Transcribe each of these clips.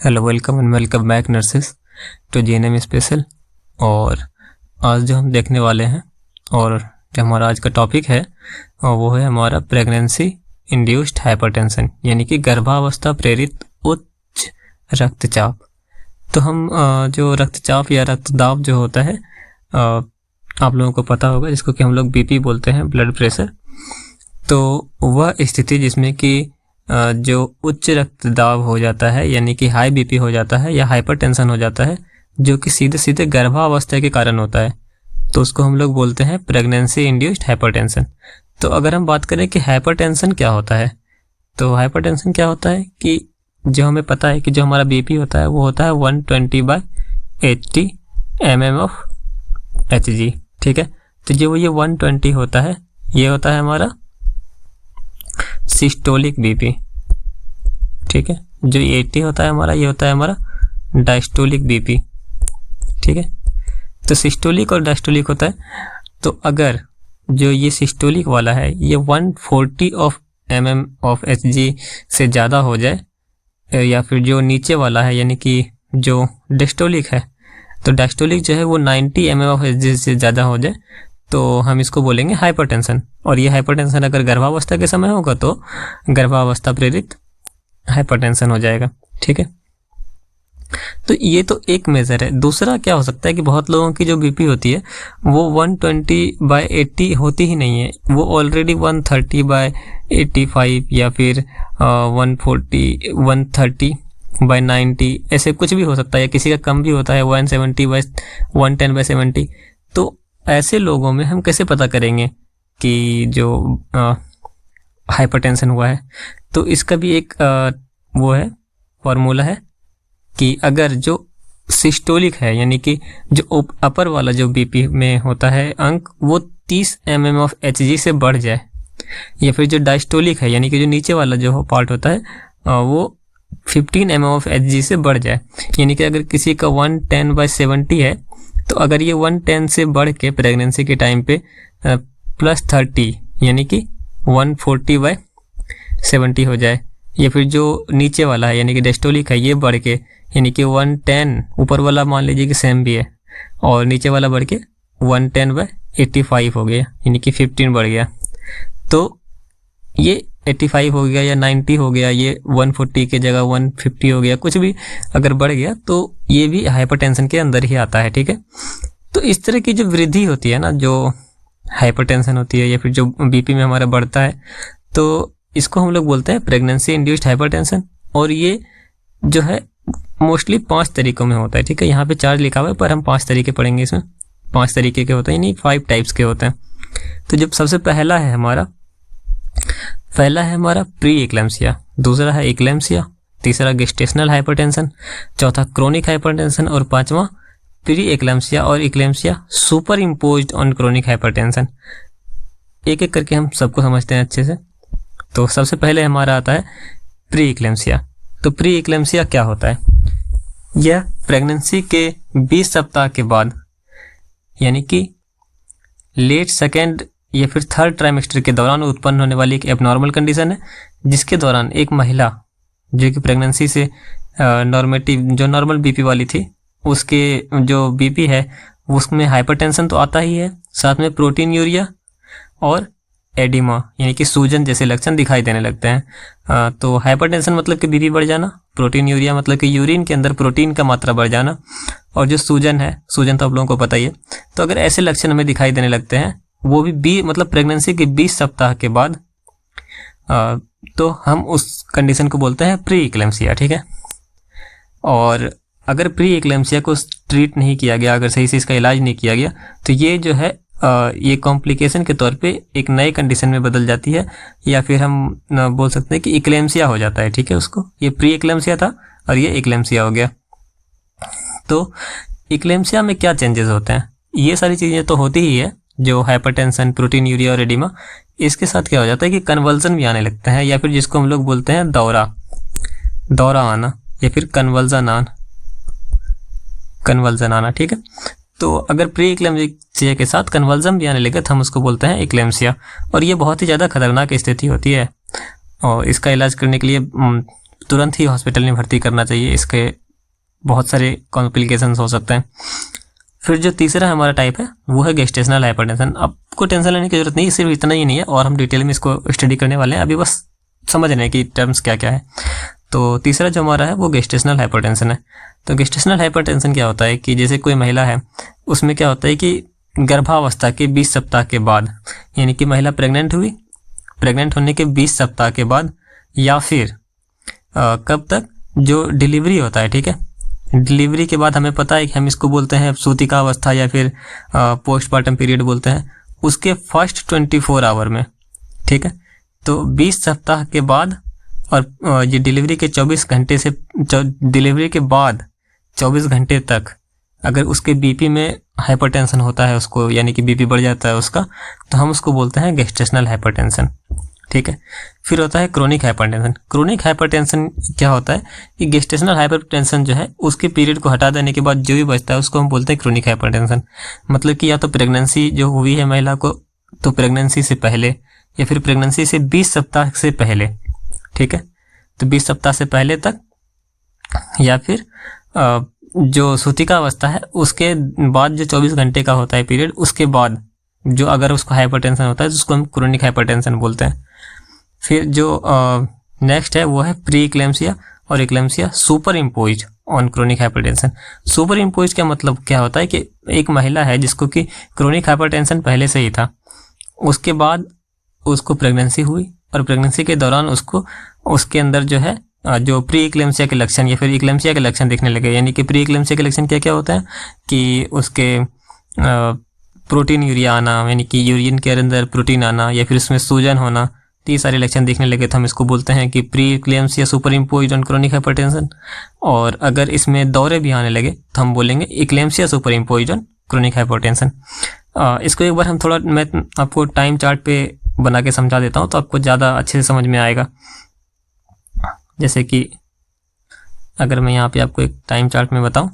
Hello, welcome and welcome back nurses to GNM special. और आज जो हम देखने वाले हैं और जो हमारा आज का टॉपिक है वो है हमारा प्रेगनेंसी इंड्यूस्ड हाइपरटेंशन, यानी कि गर्भावस्था प्रेरित उच्च रक्तचाप। तो हम जो रक्तचाप या रक्तदाब जो होता है आप लोगों को पता होगा, जिसको कि हम लोग बीपी बोलते हैं, ब्लड प्रेशर। तो वह स्थिति जिसमें कि जो उच्च रक्तदाब हो जाता है, यानी कि हाई बीपी हो जाता है या हाइपरटेंशन हो जाता है, जो कि सीधे सीधे गर्भावस्था के कारण होता है, तो उसको हम लोग बोलते हैं प्रेगनेंसी इंड्यूस्ड हाइपरटेंशन। तो अगर हम बात करें कि हाइपरटेंशन क्या होता है, तो हाइपरटेंशन क्या होता है कि जो हमें पता है कि जो हमारा बीपी होता है वो होता है 120/80 mm of Hg, ठीक है। तो जो ये 120 होता है, ये होता है हमारा सिस्टोलिक बीपी, ठीक है। जो 80 होता है हमारा, ये होता है हमारा डायस्टोलिक बीपी, ठीक है। तो सिस्टोलिक और डायस्टोलिक होता है। तो अगर जो ये सिस्टोलिक वाला है ये 140 mm of Hg से ज़्यादा हो जाए, या फिर जो नीचे वाला है यानी कि जो डायस्टोलिक है, तो डायस्टोलिक जो है वो 90 mm of Hg से ज़्यादा हो जाए, तो हम इसको बोलेंगे हाइपरटेंशन। और ये हाइपरटेंशन अगर गर्भावस्था के समय होगा तो गर्भावस्था प्रेरित हाइपरटेंशन हो जाएगा, ठीक है। तो ये तो एक मेजर है। दूसरा क्या हो सकता है कि बहुत लोगों की जो बीपी होती है वो 120/80 होती ही नहीं है, वो ऑलरेडी 130/85 या फिर 130/90 ऐसे कुछ भी हो सकता है, या किसी का कम भी होता है 110/70। तो ऐसे लोगों में हम कैसे पता करेंगे कि जो हाइपरटेंशन हुआ है? तो इसका भी एक वो है, फॉर्मूला है कि अगर जो सिस्टोलिक है, यानी कि जो अपर वाला जो बीपी में होता है अंक, वो 30 mm of Hg से बढ़ जाए, या फिर जो डायस्टोलिक है यानी कि जो नीचे वाला जो पार्ट होता है वो 15 mm of Hg से बढ़ जाए। यानी कि अगर किसी का 110/70 है, तो अगर ये 110 से बढ़ के प्रेगनेंसी के टाइम पे +30 यानी कि 140/70 हो जाए, या फिर जो नीचे वाला है यानी कि डायस्टोलिक है ये बढ़ के यानी कि 110, ऊपर वाला मान लीजिए कि सेम भी है और नीचे वाला बढ़ के 110/85 हो गया, यानी कि 15 बढ़ गया। तो ये 85 हो गया या 90 हो गया, ये 140 की जगह 150 हो गया, कुछ भी अगर बढ़ गया तो ये भी हाइपरटेंशन के अंदर ही आता है, ठीक है। तो इस तरह की जो वृद्धि होती है ना, जो हाइपरटेंशन होती है या फिर जो बीपी में हमारा बढ़ता है, तो इसको हम लोग बोलते हैं प्रेगनेंसी इंड्यूस्ड हाइपरटेंशन। और ये जो है मोस्टली 5 तरीकों में होता है, ठीक है। यहाँ पे 4 लिखा हुआ है पर हम 5 तरीके पढ़ेंगे। इसमें 5 तरीके के होते हैं, यानी 5 टाइप्स के होते हैं। तो जब सबसे पहला है हमारा प्री एक्लेम्सिया, दूसरा है एक्लेम्सिया, तीसरा गेस्टेशनल हाइपरटेंशन, चौथा क्रोनिक हाइपरटेंशन और पांचवा प्री एक्लेम्सिया और eclampsia super imposed on chronic hypertension. एक एक करके हम सबको समझते हैं अच्छे से। तो सबसे पहले हमारा आता है प्री एक्लेम्सिया। तो प्री एक्लेम्सिया क्या होता है? यह प्रेगनेंसी के 20 सप्ताह के बाद, यानी कि लेट सेकेंड या फिर थर्ड ट्राइमेस्टर के दौरान उत्पन्न होने वाली एक एबनॉर्मल कंडीशन है, जिसके दौरान एक महिला जो कि प्रेगनेंसी से जो नॉर्मल बीपी वाली थी, उसके जो बीपी है उसमें हाइपरटेंशन तो आता ही है, साथ में प्रोटीन यूरिया और एडिमा यानी कि सूजन जैसे लक्षण दिखाई देने लगते हैं। तो हाइपरटेंशन मतलब कि बीपी बढ़ जाना, प्रोटीन यूरिया मतलब कि यूरिन के अंदर प्रोटीन का मात्रा बढ़ जाना, और जो सूजन है, सूजन तो आप लोगों को पता ही है। तो अगर ऐसे लक्षण हमें दिखाई देने लगते हैं, वो भी मतलब प्रेगनेंसी के 20 सप्ताह के बाद, तो हम उस कंडीशन को बोलते हैं प्री एक्लेम्सिया, ठीक है। और अगर प्री एक्लेम्सिया को ट्रीट नहीं किया गया, अगर सही से इसका इलाज नहीं किया गया, तो ये जो है ये कॉम्प्लिकेशन के तौर पे एक नए कंडीशन में बदल जाती है, या फिर हम बोल सकते हैं कि एक्लेम्सिया हो जाता है, ठीक है। उसको ये प्री एक्लेम्सिया था और ये एक्लेम्सिया हो गया। तो एक्लेम्सिया में क्या चेंजेस होते हैं? ये सारी चीज़ें तो होती ही है, जो हाइपरटेंशन, प्रोटीन यूरिया और एडिमा। इसके साथ क्या हो जाता है कि कन्वल्जन भी आने लगते हैं, या फिर जिसको हम लोग बोलते हैं दौरा आना, या फिर कन्वल्जन आना, ठीक है। तो अगर प्री एक्लेम्सिया के साथ कन्वल्जन भी आने लगे तो हम उसको बोलते हैं एक्लेम्सिया, और ये बहुत ही ज़्यादा खतरनाक स्थिति होती है। और इसका इलाज करने के लिए तुरंत ही हॉस्पिटल में भर्ती करना चाहिए, इसके बहुत सारे कॉम्प्लिकेशंस हो सकते हैं। फिर जो तीसरा हमारा टाइप है वो है गेस्टेशनल हाइपरटेंशन। आपको टेंशन लेने की जरूरत नहीं, सिर्फ इतना ही नहीं है और हम डिटेल में इसको स्टडी करने वाले हैं, अभी बस समझ रहे हैं कि टर्म्स क्या क्या है। तो तीसरा जो हमारा है वो गेस्टेशनल हाइपरटेंशन है। तो गेस्टेशनल हाइपरटेंशन क्या होता है कि जैसे कोई महिला है, उसमें क्या होता है कि गर्भावस्था के 20 सप्ताह के बाद, यानी कि महिला प्रेग्नेंट हुई, प्रेग्नेंट होने के 20 सप्ताह के बाद या फिर कब तक, जो डिलीवरी होता है, ठीक है, डिलीवरी के बाद हमें पता है कि हम इसको बोलते हैं सूतिका अवस्था या फिर पोस्टमार्टम पीरियड बोलते हैं, उसके फर्स्ट 24 आवर में, ठीक है। तो 20 सप्ताह के बाद और ये डिलीवरी के 24 घंटे से, डिलीवरी के बाद 24 घंटे तक अगर उसके बीपी में हाइपरटेंशन होता है उसको, यानी कि बीपी बढ़ जाता है उसका, तो हम उसको बोलते हैं गेस्टेशनल हाइपरटेंशन, ठीक है। फिर होता है क्रोनिक हाइपरटेंशन। क्रोनिक हाइपरटेंशन क्या होता है कि गेस्टेशनल हाइपरटेंशन जो है उसके पीरियड को हटा देने के बाद जो भी बचता है उसको हम बोलते हैं क्रोनिक हाइपरटेंशन। मतलब कि या तो प्रेगनेंसी जो हुई है महिला को, तो प्रेगनेंसी से पहले, या फिर प्रेगनेंसी से 20 सप्ताह से पहले, ठीक है, तो 20 सप्ताह से पहले तक, या फिर जो सूतिका अवस्था है उसके बाद जो 24 घंटे का होता है पीरियड, उसके बाद जो अगर उसको हाइपरटेंशन होता है तो उसको हम क्रोनिक हाइपरटेंशन बोलते हैं। फिर जो नेक्स्ट है वो है प्री इक्लेम्सिया और eclampsia super imposed on chronic hypertension. Super imposed का मतलब क्या होता है कि एक महिला है जिसको कि क्रोनिक हाइपरटेंशन पहले से ही था, उसके बाद उसको प्रेगनेंसी हुई और प्रेगनेंसी के दौरान उसको उसके अंदर जो है जो प्री इक्लेम्सिया के लक्षण या फिर इक्लेम्सिया के लक्षण दिखने लगे। यानी कि प्री इक्लेम्सिया के लक्षण क्या क्या होता है कि उसके प्रोटीन यूरिया आना, यानी कि यूरिन के अंदर प्रोटीन आना, या फिर उसमें सूजन होना, तो ये सारे लक्षण दिखने लगे तो हम इसको बोलते हैं कि pre eclampsia super imposed on chronic hypertension. और अगर इसमें दौरे भी आने लगे तो हम बोलेंगे eclampsia super imposed on chronic hypertension. इसको एक बार हम थोड़ा, मैं आपको टाइम चार्ट पे बना के समझा देता हूँ तो आपको ज़्यादा अच्छे से समझ में आएगा। जैसे कि अगर मैं यहाँ पे आपको एक टाइम चार्ट में बताऊं,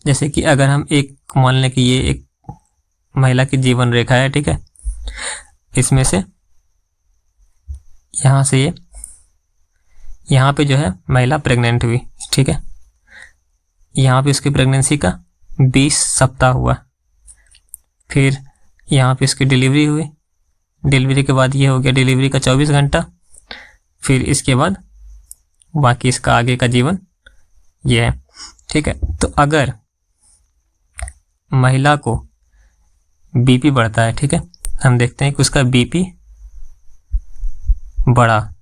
जैसे कि अगर हम एक मान लें कि ये एक महिला की जीवन रेखा है, ठीक है, इसमें से यहाँ से ये यहाँ पे जो है महिला प्रेग्नेंट हुई, ठीक है, यहाँ पे उसकी प्रेगनेंसी का 20 सप्ताह हुआ, फिर यहाँ पे इसकी डिलीवरी हुई, डिलीवरी के बाद ये हो गया डिलीवरी का 24 घंटा, फिर इसके बाद बाकी इसका आगे का जीवन ये है, ठीक है। तो अगर महिला को बीपी बढ़ता है, ठीक है, हम देखते हैं कि उसका बीपी बढ़ा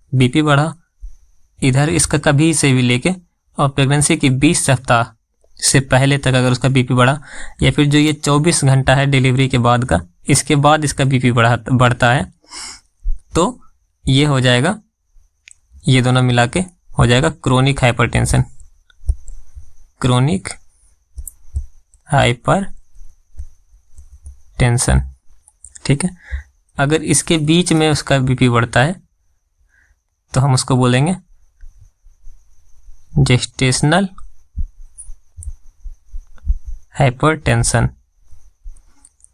इधर इसका कभी से भी लेके और प्रेगनेंसी की 20 सप्ताह से पहले तक अगर उसका बीपी बढ़ा, या फिर जो ये 24 घंटा है डिलीवरी के बाद का, इसके बाद इसका बीपी बढ़ता है, तो ये हो जाएगा, ये दोनों मिला के हो जाएगा क्रोनिक हाइपरटेंशन। क्रोनिक हाइपरटेंशन, ठीक है। अगर इसके बीच में उसका बीपी बढ़ता है तो हम उसको बोलेंगे जेस्टेशनल हाइपरटेंशन।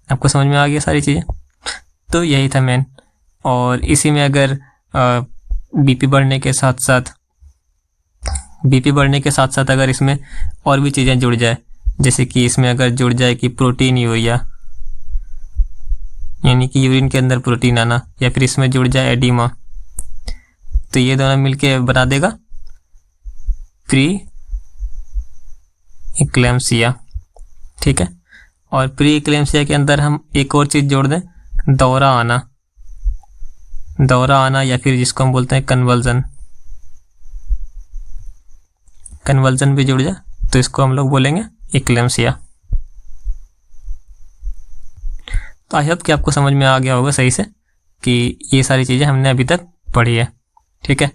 आपको समझ में आ गया सारी चीज़ें? तो यही था मेन। और इसी में अगर बीपी बढ़ने के साथ साथ अगर इसमें और भी चीज़ें जुड़ जाए, जैसे कि इसमें अगर जुड़ जाए कि प्रोटीन यूरिया, यानी कि यूरिन के अंदर प्रोटीन आना, या फिर इसमें जुड़ जाए एडिमा, तो ये दोनों मिलके बना देगा प्री इक्लेम्सिया, ठीक है। और प्री इक्लेम्सिया के अंदर हम एक और चीज़ जोड़ दें, दौरा आना, या फिर जिसको हम बोलते हैं कन्वर्जन भी जुड़ जाए तो इसको हम लोग बोलेंगे इक्लेम्सिया। तो आई होप कि आपको समझ में आ गया होगा सही से कि ये सारी चीज़ें हमने अभी तक पढ़ी है, ठीक है।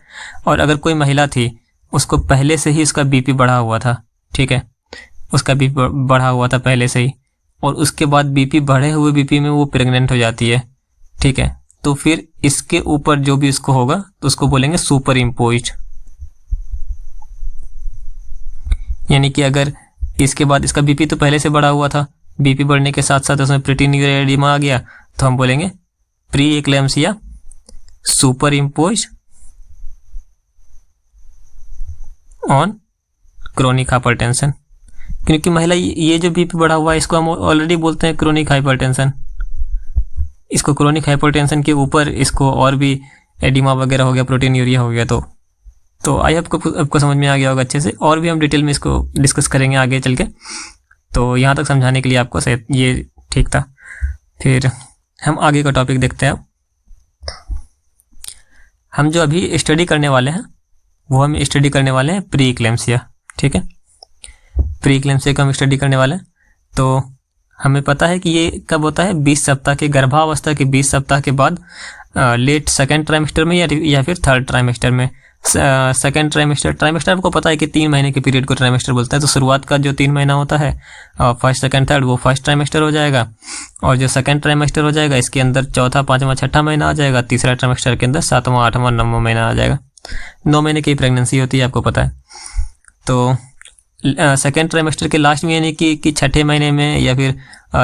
और अगर कोई महिला थी, उसको पहले से ही उसका बीपी बढ़ा हुआ था, ठीक है, उसका बीपी बढ़ा हुआ था पहले से ही, और उसके बाद बीपी बढ़े हुए बीपी में वो प्रेग्नेंट हो जाती है, ठीक है, तो फिर इसके ऊपर जो भी इसको होगा तो उसको बोलेंगे सुपर इम्पोज्ड। यानी कि अगर इसके बाद इसका बीपी तो पहले से बढ़ा हुआ था, बीपी बढ़ने के साथ साथ उसमें प्रोटीन यूरिया एडिमा आ गया, तो हम बोलेंगे pre eclampsia super imposed on chronic hypertension, क्योंकि महिला ये जो बीपी बढ़ा हुआ है इसको हम ऑलरेडी बोलते हैं क्रोनिक हाइपरटेंशन। इसको क्रोनिक हाइपरटेंशन के ऊपर इसको और भी एडिमा वगैरह हो गया, प्रोटीनयूरिया हो गया, तो आई आपको समझ में आ गया होगा अच्छे से। और भी हम डिटेल में इसको डिस्कस करेंगे आगे चल के, तो यहाँ तक समझाने के लिए आपको शायद ये ठीक था। फिर हम आगे का टॉपिक देखते हैं। हम जो अभी स्टडी करने वाले हैं वो हम स्टडी करने वाले हैं प्री इक्लेम्सिया। ठीक है, प्री इक्लेम्सिया का हम स्टडी करने वाले हैं। तो हमें पता है कि ये कब होता है, 20 सप्ताह के गर्भावस्था के 20 सप्ताह के बाद लेट सेकेंड ट्राइमेस्टर में या फिर थर्ड ट्राइमेस्टर में। सेकेंड ट्राइमेस्टर आपको पता है कि 3 महीने के पीरियड को ट्राइमेस्टर बोलते हैं। तो शुरुआत का जो 3 महीना होता है फर्स्ट सेकंड थर्ड, वो फर्स्ट ट्राइमेस्टर हो जाएगा। और जो सेकंड ट्राइमेस्टर हो जाएगा इसके अंदर चौथा पाँचवा छठा महीना आ जाएगा। तीसरा ट्राइमेस्टर के अंदर 7वां 8वां 9वां महीना आ जाएगा। 9 महीने की प्रेगनेंसी होती है, आपको पता है। तो सेकेंड ट्राइमेस्टर के लास्ट में यानी कि छठे महीने में या फिर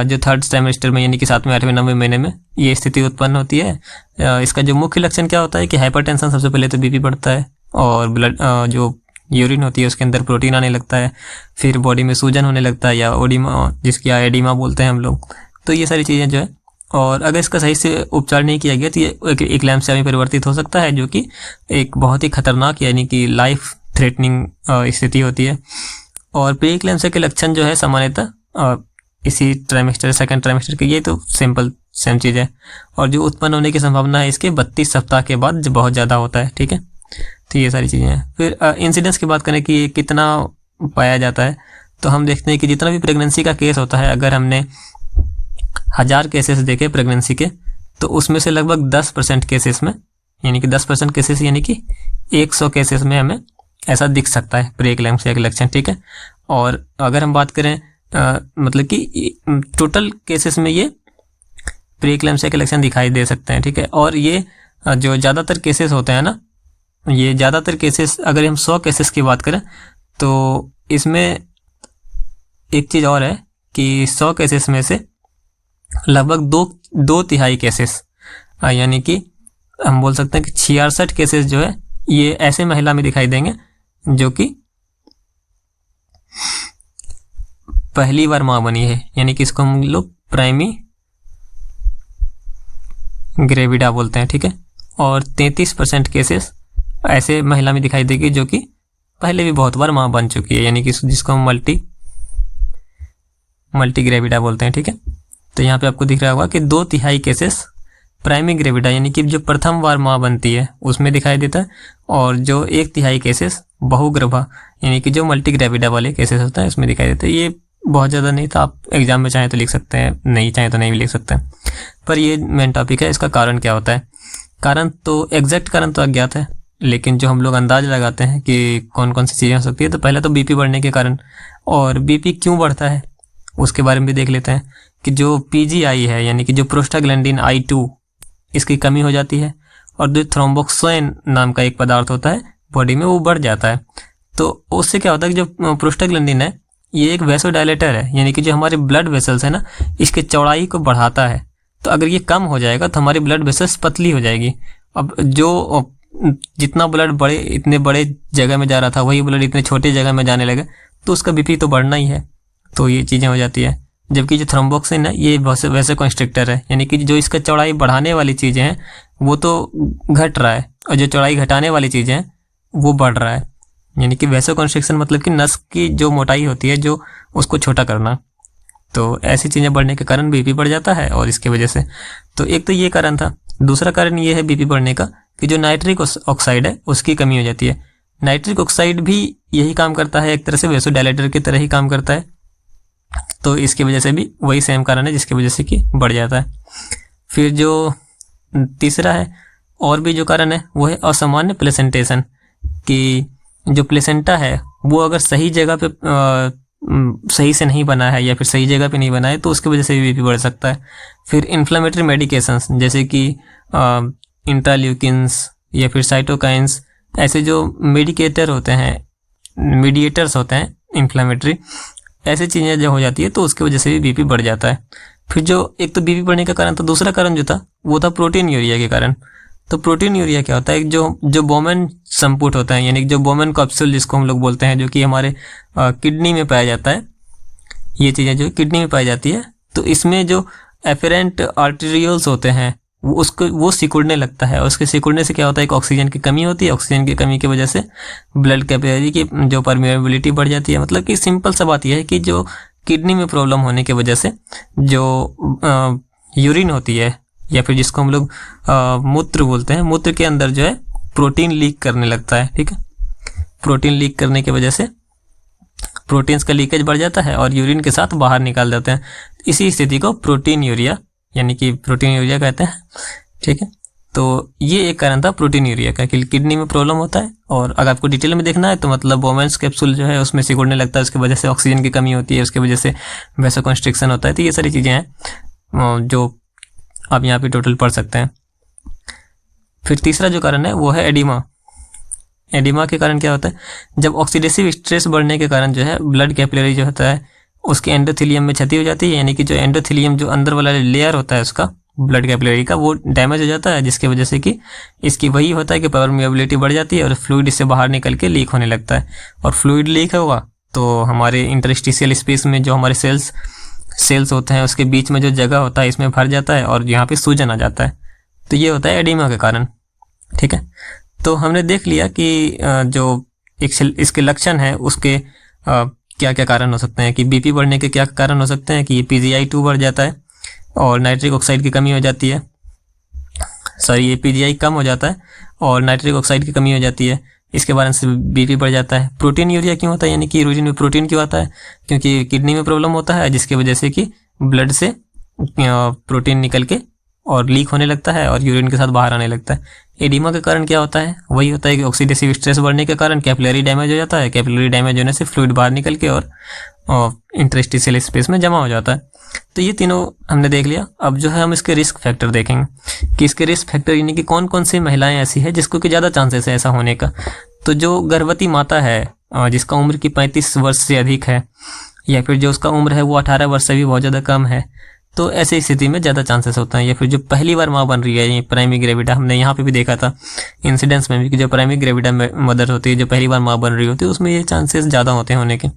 जो थर्ड ट्राइमेस्टर में यानी कि 7वें 8वें 9वें महीने में ये स्थिति उत्पन्न होती है। इसका जो मुख्य लक्षण क्या होता है कि हाइपरटेंशन, सबसे पहले तो बीपी बढ़ता है और ब्लड जो यूरिन होती है उसके अंदर प्रोटीन आने लगता है, फिर बॉडी में सूजन होने लगता है या ओडिमा, जिसकी एडिमा बोलते हैं हम लोग। तो ये सारी चीज़ें जो है, और अगर इसका सही से उपचार नहीं किया गया तो ये इक्लेम्सिया में परिवर्तित हो सकता है, जो कि एक बहुत ही खतरनाक यानी कि लाइफ थ्रेटनिंग स्थिति होती है। और प्री इक्लेम्सिया के लक्षण जो है सामान्यतः इसी ट्राइमेस्टर सेकंड ट्राइमेस्टर के, ये तो सिंपल सेम चीज़ है। और जो उत्पन्न होने की संभावना है इसके 32 सप्ताह के बाद जो बहुत ज़्यादा होता है। ठीक है, तो ये सारी चीज़ें हैं। फिर इंसिडेंस की बात करें कि कितना पाया जाता है, तो हम देखते हैं कि जितना भी प्रेगनेंसी का केस होता है, अगर हमने 1000 केसेस देखे प्रेगनेंसी के, तो उसमें से लगभग 10% केसेस में, यानी कि 10% केसेस यानी कि 100 केसेस में हमें ऐसा दिख सकता है प्री इक्लेम्सिया के लक्षण। ठीक है, और अगर हम बात करें मतलब कि टोटल केसेस में ये प्री इक्लेम्सिया के लक्षण दिखाई दे सकते हैं। ठीक है, और ये जो ज़्यादातर केसेस होते हैं ना, ये ज़्यादातर केसेस, अगर हम 100 केसेस की बात करें तो इसमें एक चीज़ और है कि 100 केसेस में से लगभग दो तिहाई केसेस, यानी कि हम बोल सकते हैं कि 66 केसेस जो है ये ऐसे महिला में दिखाई देंगे जो कि पहली बार माँ बनी है, यानी कि इसको हम लोग प्राइमी ग्रेविडा बोलते हैं। ठीक है, और 33% केसेस ऐसे महिला में दिखाई देगी जो कि पहले भी बहुत बार माँ बन चुकी है, यानी कि जिसको हम मल्टी ग्रेविडा बोलते हैं। ठीक है, तो यहाँ पे आपको दिख रहा होगा कि 2 तिहाई केसेस प्राइमी ग्रेविडा यानी कि जो प्रथम बार माँ बनती है उसमें दिखाई देता है, और जो 1 तिहाई केसेस बहुगर्भा यानी कि जो मल्टी ग्रेविडा वाले केसेस होते हैं उसमें दिखाई देते हैं। ये बहुत ज़्यादा नहीं था, आप एग्जाम में चाहें तो लिख सकते हैं, नहीं चाहें तो नहीं भी लिख सकते हैं, पर ये मेन टॉपिक है। इसका कारण क्या होता है, कारण तो एग्जैक्ट कारण तो अज्ञात है, लेकिन जो हम लोग अंदाज लगाते हैं कि कौन कौन सी चीज़ें हो सकती है, तो पहले तो बीपी बढ़ने के कारण, और बीपी क्यों बढ़ता है उसके बारे में भी देख लेते हैं कि जो PGI है यानी कि जो प्रोस्टाग्लैंडिन I2 इसकी कमी हो जाती है, और जो थ्रोम्बोक्सिन नाम का एक पदार्थ होता है बॉडी में वो बढ़ जाता है। तो उससे क्या होता है कि जो प्रोस्टाग्लैंडिन है ये एक वेसोडायलेटर है, यानी कि जो हमारे ब्लड वेसल्स है ना इसके चौड़ाई को बढ़ाता है। तो अगर ये कम हो जाएगा तो हमारी ब्लड वेसल्स पतली हो जाएगी। अब जो जितना ब्लड इतने बड़े जगह में जा रहा था वही ब्लड इतने छोटे जगह में जाने लगे, तो उसका बीपी तो बढ़ना ही है। तो ये चीज़ें हो जाती है। जबकि जो थ्रोम्बोक्सिन है ये वैसे कंस्ट्रिक्टर है, यानी कि जो इसका चौड़ाई बढ़ाने वाली चीज़ें हैं वो तो घट रहा है, और जो चौड़ाई घटाने वाली चीज़ें हैं वो बढ़ रहा है। यानी कि वैसे कंस्ट्रिक्शन मतलब कि नस की जो मोटाई होती है जो उसको छोटा करना। तो ऐसी चीज़ें बढ़ने के कारण बीपी बढ़ जाता है, और इसके वजह से तो एक तो ये कारण था। दूसरा कारण ये है बीपी बढ़ने का कि जो नाइट्रिक ऑक्साइड है उसकी कमी हो जाती है। नाइट्रिक ऑक्साइड भी यही काम करता है, एक तरह से वेसोडायलेटर की तरह ही काम करता है। तो इसकी वजह से भी वही सेम कारण है जिसकी वजह से कि बढ़ जाता है। फिर जो तीसरा है और भी जो कारण है वो है असामान्य प्लेसेंटेशन, कि जो प्लेसेंटा है वो अगर सही जगह पे सही से नहीं बना है या फिर सही जगह पे नहीं बना है तो उसकी वजह से भी बीपी बढ़ सकता है। फिर इन्फ्लेमेटरी मेडिकेशंस जैसे कि इंटरल्यूकिन्स या फिर साइटोकाइंस, ऐसे जो मीडिएटर्स होते हैं इन्फ्लेमेटरी, ऐसी चीज़ें जो हो जाती है तो उसकी वजह से भी बीपी बढ़ जाता है। फिर जो एक तो बीपी बढ़ने का कारण था, दूसरा कारण जो था वो था प्रोटीन यूरिया के कारण। तो प्रोटीन यूरिया क्या होता है, जो बोमेन संपुट होता है, यानी जो बोमेन कैप्सूल जिसको हम लोग बोलते हैं, जो कि हमारे किडनी में पाया जाता है, ये चीज़ें जो किडनी में पाई जाती है, तो इसमें जो एफेरेंट आर्टेरियोल्स होते हैं वो सिकुड़ने लगता है, और उसके सिकुड़ने से क्या होता है, एक ऑक्सीजन की कमी होती है, ऑक्सीजन की कमी की वजह से ब्लड कैपिलरी की जो परमिएबिलिटी बढ़ जाती है। मतलब कि सिंपल सा बात यह है कि जो किडनी में प्रॉब्लम होने की वजह से जो यूरिन होती है, या फिर जिसको हम लोग मूत्र बोलते हैं, मूत्र के अंदर जो है प्रोटीन लीक करने लगता है। ठीक है, प्रोटीन लीक करने की वजह से प्रोटीन्स का लीकेज बढ़ जाता है और यूरिन के साथ बाहर निकाल देते हैं। इसी स्थिति को प्रोटीन यूरिया यानी कि प्रोटीन यूरिया कहते हैं। ठीक है, तो ये एक कारण था प्रोटीन यूरिया का कि किडनी में प्रॉब्लम होता है, और अगर आपको डिटेल में देखना है तो मतलब बोमेन्स कैप्सूल जो है उसमें सिकुड़ने लगता है, उसकी वजह से ऑक्सीजन की कमी होती है, उसकी वजह से वैसोकंस्ट्रिक्शन होता है। तो ये सारी चीज़ें हैं जो आप यहाँ पे टोटल पढ़ सकते हैं। फिर तीसरा जो कारण है वो है एडिमा। एडिमा के कारण क्या होता है, जब ऑक्सीडेटिव स्ट्रेस बढ़ने के कारण जो है ब्लड कैपिलरी जो होता है उसके एंडोथेलियम में क्षति हो जाती है, यानी कि जो एंडोथेलियम जो अंदर वाला लेयर होता है उसका ब्लड कैपिलरी का, वो डैमेज हो जाता है, जिसकी वजह से कि इसकी वही होता है कि परमिएबिलिटी बढ़ जाती है और फ्लूइड इससे बाहर निकल के लीक होने लगता है। और फ्लूइड लीक होगा तो हमारे इंटरस्टिशियल स्पेस में जो हमारे सेल्स होते हैं उसके बीच में जो जगह होता है इसमें भर जाता है और यहाँ पे सूजन आ जाता है। तो ये होता है एडिमा के कारण। ठीक है, तो हमने देख लिया कि जो इसके लक्षण है उसके क्या क्या कारण हो सकते हैं, कि बीपी बढ़ने के क्या कारण हो सकते हैं, कि ये PGI-2 बढ़ जाता है और नाइट्रिक ऑक्साइड की कमी हो जाती है, ये PGI कम हो जाता है और नाइट्रिक ऑक्साइड की कमी हो जाती है, इसके कारण से बीपी बढ़ जाता है। प्रोटीन यूरिया क्यों होता है, यानी कि यूरिन में प्रोटीन क्यों आता है, क्योंकि किडनी में प्रॉब्लम होता है, जिसकी वजह से कि ब्लड से प्रोटीन निकल के और लीक होने लगता है और यूरिन के साथ बाहर आने लगता है। एडिमा के कारण क्या होता है, वही होता है कि ऑक्सीडेटिव स्ट्रेस बढ़ने के कारण कैपिलरी डैमेज हो जाता है, कैपिलरी डैमेज होने से फ्लूइड बाहर निकल के और इंटरस्टिशियल स्पेस में जमा हो जाता है। तो ये तीनों हमने देख लिया। अब जो है हम इसके रिस्क फैक्टर देखेंगे कि इसके रिस्क फैक्टर यानी कि कौन कौन सी महिलाएं ऐसी है जिसको कि ज़्यादा चांसेस है ऐसा होने का। तो जो गर्भवती माता है जिसका उम्र की 35 वर्ष से अधिक है, या फिर जो उसका उम्र है वो 18 वर्ष से भी बहुत ज़्यादा कम है, तो ऐसी स्थिति में ज़्यादा चांसेस होता है। या फिर जो पहली बार माँ बन रही है, ये प्राइमरी ग्रेविडा, हमने यहाँ पे भी देखा था इंसिडेंट्स में भी कि जो प्राइमरी ग्रेविडा मदर होती है, जो पहली बार माँ बन रही होती है, उसमें ये चांसेस ज़्यादा होते हैं होने के।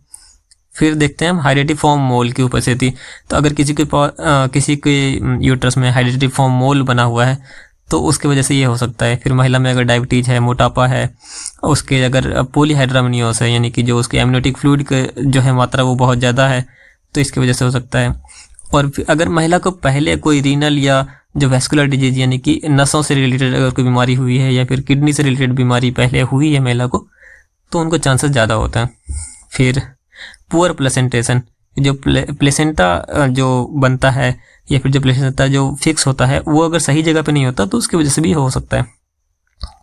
फिर देखते हैं हम हाइड्रेटिफॉर्म मोल की उपस्थिति। तो अगर किसी के यूट्रस में हाइड्रेटिफॉर्म मोल बना हुआ है तो उसकी वजह से ये हो सकता है। फिर महिला में अगर डायबिटीज़ है, मोटापा है, उसके अगर पॉलीहाइड्रामनियोस है, यानी कि जो उसके एमनियोटिक फ्लूइड के जो है मात्रा वो बहुत ज़्यादा है, तो इसकी वजह से हो सकता है। और अगर महिला को पहले कोई रीनल या जो वैस्कुलर डिजीज यानी कि नसों से रिलेटेड अगर कोई बीमारी हुई है, या फिर किडनी से रिलेटेड बीमारी पहले हुई है महिला को, तो उनको चांसेस ज़्यादा होता है। फिर पुअर प्लेसेंटेशन, जो प्लेसेंटा जो बनता है या फिर जो प्लेसेंटा जो फिक्स होता है वो अगर सही जगह पे नहीं होता तो उसकी वजह से भी हो सकता है।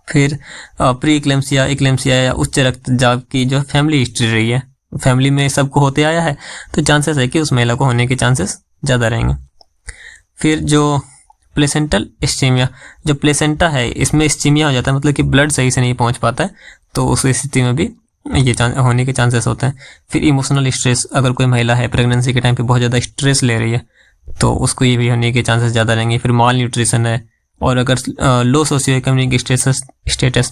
फिर प्री इक्लेम्सिया, इक्लेम्सिया या उच्च रक्तचाप की जो फैमिली हिस्ट्री रही है, फैमिली में सबको होते आया है, तो चांसेस है कि उस महिला को होने के चांसेस ज़्यादा रहेंगे। फिर जो प्लेसेंटल स्टीमिया, जो प्लेसेंटा है इसमें स्टीमिया हो जाता है, मतलब कि ब्लड सही से नहीं पहुंच पाता है, तो उस स्थिति में भी ये होने के चांसेस होते हैं। फिर इमोशनल स्ट्रेस, अगर कोई महिला है प्रेगनेंसी के टाइम पे बहुत ज़्यादा स्ट्रेस ले रही है तो उसको ये भी होने के चांसेस ज़्यादा रहेंगे। फिर माल न्यूट्रिशन है, और अगर लो सोशियो इकोनॉमिक स्टेटस,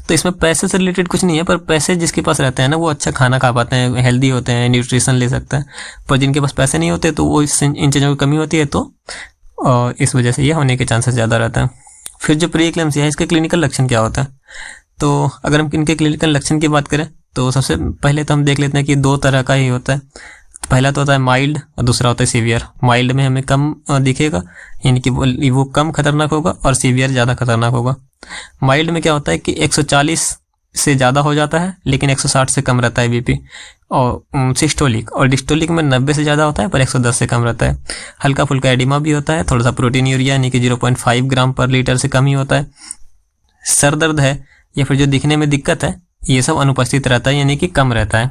तो इसमें पैसे से रिलेटेड कुछ नहीं है, पर पैसे जिसके पास रहते हैं ना वो अच्छा खाना खा पाते हैं, हेल्दी होते हैं, न्यूट्रिशन ले सकते हैं, पर जिनके पास पैसे नहीं होते तो वो इन चीज़ों की कमी होती है, तो इस वजह से ये होने के चांसेस ज़्यादा रहते हैं। फिर जो प्री इक्लेम्सिया है इसके क्लिनिकल लक्षण क्या होता है, तो अगर हम इनके क्लिनिकल लक्षण की बात करें तो सबसे पहले तो हम देख लेते हैं कि दो तरह का ही होता है। पहला तो होता है माइल्ड और दूसरा होता है सीवियर। माइल्ड में हमें कम दिखेगा, यानी कि वो कम खतरनाक होगा, और सीवियर ज़्यादा खतरनाक होगा। माइल्ड में क्या होता है कि 140 से ज़्यादा हो जाता है लेकिन 160 से कम रहता है बीपी, और सिस्टोलिक और डिस्टोलिक में 90 से ज़्यादा होता है पर 110 से कम रहता है। हल्का फुल्का एडिमा भी होता है, थोड़ा सा प्रोटीन यूरिया यानी कि 0.5 ग्राम पर लीटर से कम ही होता है। सर दर्द है या फिर जो दिखने में दिक्कत है ये सब अनुपस्थित रहता है, यानी कि कम रहता है।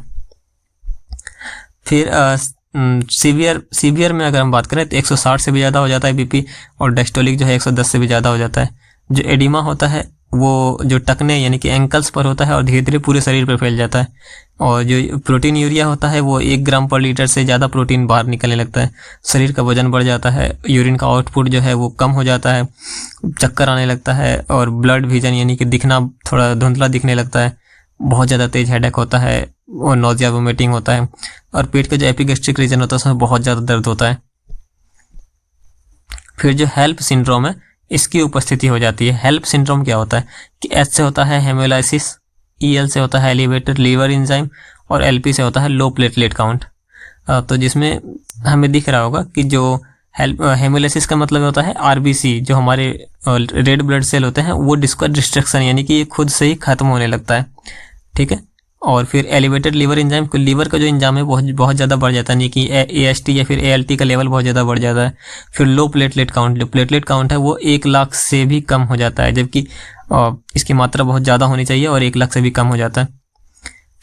फिर सीवियर में अगर हम बात करें तो 160 से भी ज़्यादा हो जाता है बीपी, और डायस्टोलिक जो है 110 से भी ज़्यादा हो जाता है। जो एडिमा होता है वो जो टखने यानी कि एंकल्स पर होता है और धीरे धीरे पूरे शरीर पर फैल जाता है। और जो प्रोटीन यूरिया होता है वो 1 ग्राम पर लीटर से ज़्यादा प्रोटीन बाहर निकलने लगता है, शरीर का वजन बढ़ जाता है, यूरिन का आउटपुट जो है वो कम हो जाता है, चक्कर आने लगता है और ब्लड विजन यानी कि दिखना थोड़ा धुंधला दिखने लगता है, बहुत ज़्यादा तेज हेडेक होता है और नोजिया वोमिटिंग होता है, और पेट का जो एपिगैस्ट्रिक रीजन होता है उसमें बहुत ज़्यादा दर्द होता है। फिर जो हेल्प सिंड्रोम है इसकी उपस्थिति हो जाती है। हेल्प सिंड्रोम क्या होता है कि एच से होता है हेमोलाइसिस, EL से होता है एलिवेटेड लीवर एंजाइम और LP से होता है लो प्लेटलेट काउंट। तो जिसमें हमें दिख रहा होगा कि जो हेमोलाइसिस का मतलब होता है RBC, जो हमारे रेड ब्लड सेल होते हैं वो डिस्को डिस्ट्रक्शन यानी कि ये खुद से ही खत्म होने लगता है, ठीक है। और फिर एलिवेटेड लीवर एंजाइम, लीवर का जो एंजाइम है बहुत ज़्यादा बढ़ जाता है, यानी कि AST या फिर ALT का लेवल बहुत ज़्यादा बढ़ जाता है। फिर लो प्लेटलेट काउंट, जो प्लेटलेट काउंट है वो 1 लाख से भी कम हो जाता है, जबकि इसकी मात्रा बहुत ज़्यादा होनी चाहिए और 1 लाख से भी कम हो जाता है।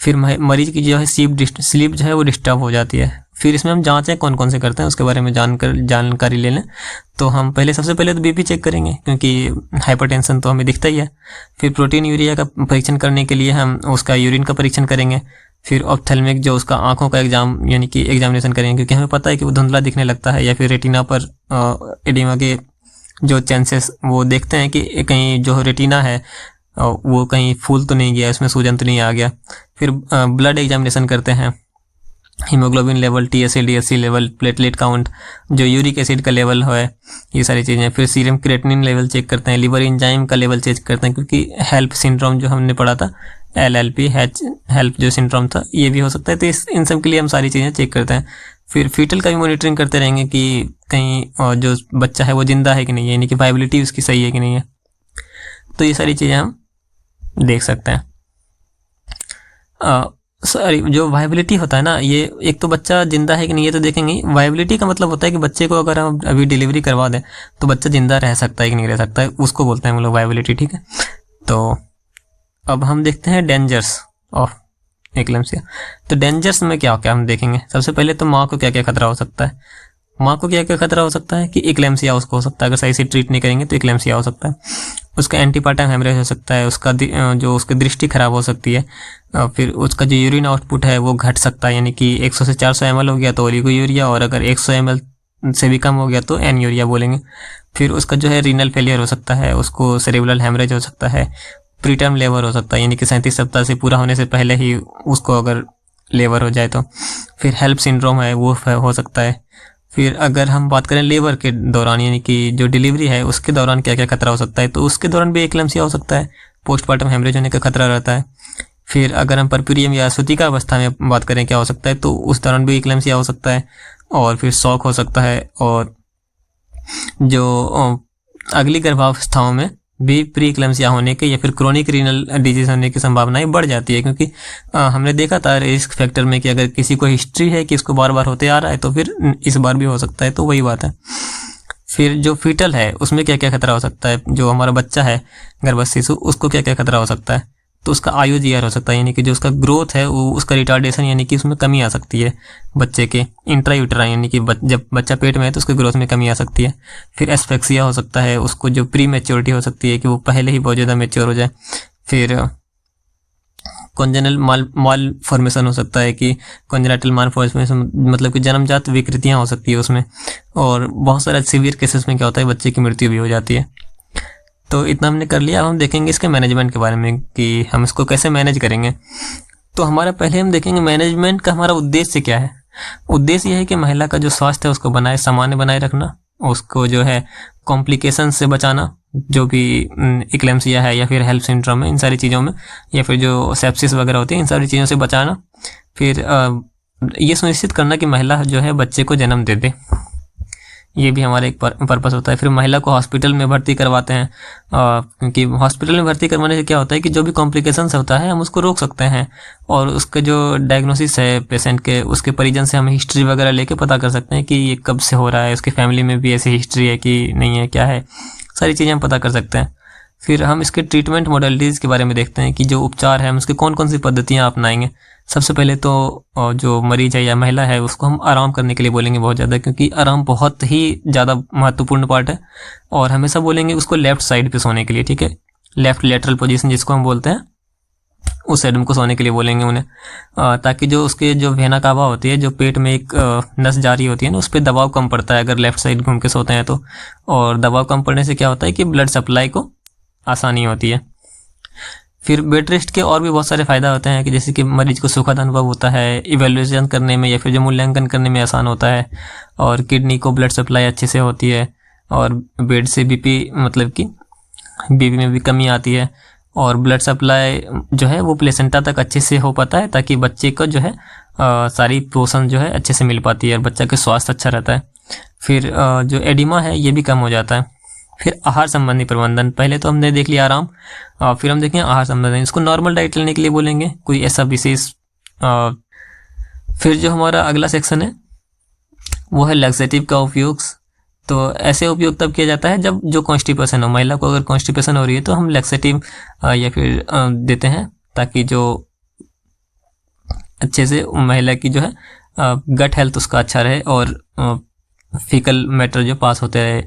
फिर मरीज की जो है स्लीप जो है वो डिस्टर्ब हो जाती है। फिर इसमें हम जांचें कौन कौन से करते हैं उसके बारे में जानकारी ले लें। तो हम सबसे पहले तो BP चेक करेंगे, क्योंकि हाइपरटेंशन तो हमें दिखता ही है। फिर प्रोटीन यूरिया का परीक्षण करने के लिए हम उसका यूरिन का परीक्षण करेंगे। फिर ऑप्थेल्मिक जो उसका आंखों का एग्जाम यानी कि एग्जामिनेशन करेंगे, क्योंकि हमें पता है कि वो धुंधला दिखने लगता है, या फिर रेटिना पर एडिमा के जो चांसेस वो देखते हैं कि कहीं जो रेटिना है वो कहीं फूल तो नहीं गया, उसमें सूजन तो नहीं आ गया। फिर ब्लड एग्जामिनेशन करते हैं, haemoglobin level, TSH DSC level, platelet count, जो यूरिक एसिड का लेवल है, ये सारी चीज़ें। फिर सीरम क्रिएटिनिन लेवल चेक करते हैं, लिवर एंजाइम का लेवल चेक करते हैं, क्योंकि हेल्प सिंड्रोम जो हमने पढ़ा था LLP हेल्प जो सिंड्रोम था ये भी हो सकता है। तो इन सब के लिए हम सारी चीज़ें चेक करते हैं। फिर फीटल का भी मॉनिटरिंग करते रहेंगे कि कहीं जो बच्चा है वो जिंदा है कि नहीं है, यानी कि वाइबिलिटी उसकी सही है कि नहीं है। तो ये सारी चीज़ें हम देख सकते हैं। सॉरी, जो वाइबिलिटी होता है ना, ये एक तो बच्चा जिंदा है कि नहीं ये तो देखेंगे। वाइबिलिटी का मतलब होता है कि बच्चे को अगर हम अभी डिलीवरी करवा दें तो बच्चा जिंदा रह सकता है कि नहीं रह सकता है, उसको बोलते हैं हम लोग वाइबिलिटी, ठीक है। तो अब हम देखते हैं डेंजर्स ऑफ एक्लेम्सिया। तो डेंजर्स में क्या क्या हम देखेंगे। सबसे पहले तो माँ को क्या क्या खतरा हो सकता है। माँ को क्या क्या खतरा हो सकता है कि एक्लेम्सिया उसको हो सकता है, अगर सही से ट्रीट नहीं करेंगे तो एक्लेम्सिया हो सकता है। उसका एंटीपार्टम हेमरेज हो सकता है, उसका जो उसकी दृष्टि खराब हो सकती है। फिर उसका जो यूरिन आउटपुट है वो घट सकता है, यानी कि 100 से 400 ml हो गया तो ओलिगो यूरिया, और अगर 100 ml से भी कम हो गया तो एन यूरिया बोलेंगे। फिर उसका जो है रीनल फेलियर हो सकता है, उसको सेरेब्रल हेमरेज हो सकता है, प्रीटर्म लेबर हो सकता है, यानी कि 37 सप्ताह से पूरा होने से पहले ही उसको अगर लेबर हो जाए तो। फिर हेल्प सिंड्रोम है वो हो सकता है। फिर अगर हम बात करें लेबर के दौरान, यानी कि जो डिलीवरी है उसके दौरान क्या क्या खतरा हो सकता है, तो उसके दौरान भी एक्लेम्सिया हो सकता है, पोस्टमार्टम हेमरेज होने का खतरा रहता है। फिर अगर हम परप्यूरियम या सूतिका अवस्था में बात करें क्या हो सकता है, तो उस दौरान भी एक्लेम्सिया हो सकता है। और फिर शॉक हो सकता है, और जो अगली गर्भावस्थाओं में भी प्री एक्लेम्सिया होने के या फिर क्रोनिक रीनल डिजीज होने की संभावनाएं बढ़ जाती है, क्योंकि हमने देखा था रिस्क फैक्टर में कि अगर किसी को हिस्ट्री है कि इसको बार बार होते आ रहा है तो फिर इस बार भी हो सकता है, तो वही बात है। फिर जो फीटल है उसमें क्या क्या खतरा हो सकता है, जो हमारा बच्चा है गर्भस्थ शिशु उसको क्या क्या खतरा हो सकता है, तो उसका IUGR हो सकता है, यानी कि जो उसका ग्रोथ है वो उसका रिटार्डेशन यानी कि उसमें कमी आ सकती है बच्चे के इंट्रायूटेराइन, यानी कि जब बच्चा पेट में है तो उसके ग्रोथ में कमी आ सकती है। फिर एस्फेक्सिया हो सकता है, उसको जो प्री मैच्योरिटी हो सकती है कि वो पहले ही बहुत ज़्यादा मैच्योर हो जाए। फिर कॉन्जेनल माल फॉर्मेशन हो सकता है कि कॉन्जेनाइटल माल फॉर्मेशन मतलब कि जन्मजात विकृतियाँ हो सकती है उसमें, और बहुत सारे सीवियर केसेस में क्या होता है बच्चे की मृत्यु भी हो जाती है। तो इतना हमने कर लिया। अब हम देखेंगे इसके मैनेजमेंट के बारे में कि हम इसको कैसे मैनेज करेंगे। तो हमारा पहले हम देखेंगे मैनेजमेंट का हमारा उद्देश्य क्या है। उद्देश्य यह है कि महिला का जो स्वास्थ्य है उसको सामान्य बनाए रखना, उसको जो है कॉम्प्लिकेशन से बचाना, जो भी एक्लेम्सिया है या फिर हेल्प सिंड्रोम है इन सारी चीज़ों में, या फिर जो सेप्सिस वगैरह होती है इन सारी चीज़ों से बचाना। फिर ये सुनिश्चित करना कि महिला जो है बच्चे को जन्म दे दे, ये भी हमारा एक पर्पस होता है। फिर महिला को हॉस्पिटल में भर्ती करवाते हैं, क्योंकि हॉस्पिटल में भर्ती करवाने से क्या होता है कि जो भी कॉम्प्लिकेशंस होता है हम उसको रोक सकते हैं, और उसके जो डायग्नोसिस है पेशेंट के उसके परिजन से हम हिस्ट्री वगैरह लेके पता कर सकते हैं कि ये कब से हो रहा है, उसकी फैमिली में भी ऐसी हिस्ट्री है कि नहीं है, क्या है, सारी चीज़ें हम पता कर सकते हैं। फिर हम इसके ट्रीटमेंट मॉडलिटीज़ के बारे में देखते हैं कि जो उपचार है हम उसकी कौन कौन सी पद्धतियाँ अपनाएंगे। सबसे पहले तो जो मरीज है या महिला है उसको हम आराम करने के लिए बोलेंगे बहुत ज़्यादा, क्योंकि आराम बहुत ही ज़्यादा महत्वपूर्ण पार्ट है, और हमेशा बोलेंगे उसको लेफ़्ट साइड पे सोने के लिए, ठीक है। लेफ्ट लेटरल पोजीशन जिसको हम बोलते हैं, उस साइड हमको सोने के लिए बोलेंगे उन्हें, ताकि जो उसके जो वेना कावा होती है, जो पेट में एक नस जारी होती है ना, उस पर दबाव कम पड़ता है अगर लेफ्ट साइड घूम के सोते हैं तो। और दबाव कम पड़ने से क्या होता है कि ब्लड सप्लाई को आसानी होती है। फिर बेड रेस्ट के और भी बहुत सारे फ़ायदा होते हैं कि जैसे कि मरीज को सुखद अनुभव होता है, इवेल्युएशन करने में या फिर जो मूल्यांकन करने में आसान होता है, और किडनी को ब्लड सप्लाई अच्छे से होती है, और बेड से बीपी मतलब कि बीपी में भी कमी आती है, और ब्लड सप्लाई जो है वो प्लेसेंटा तक अच्छे से हो पाता है, ताकि बच्चे को जो है सारी पोषण जो है अच्छे से मिल पाती है और बच्चा का स्वास्थ्य अच्छा रहता है। फिर जो एडिमा है ये भी कम हो जाता है। फिर आहार संबंधी प्रबंधन, पहले तो हमने देख लिया आराम, फिर हम देखेंगे आहार संबंधी। इसको नॉर्मल डाइट लेने के लिए बोलेंगे, कोई ऐसा विशेष। फिर जो हमारा अगला सेक्शन है वो है लैक्सेटिव का उपयोग। तो ऐसे उपयोग तब किया जाता है जब जो कॉन्स्टिपेशन हो, महिला को अगर कॉन्स्टिपेशन हो रही है तो हम लैक्सेटिव या फिर देते हैं, ताकि जो अच्छे से महिला की जो है गट हेल्थ उसका अच्छा रहे, और फीकल मैटर जो पास होते रहे,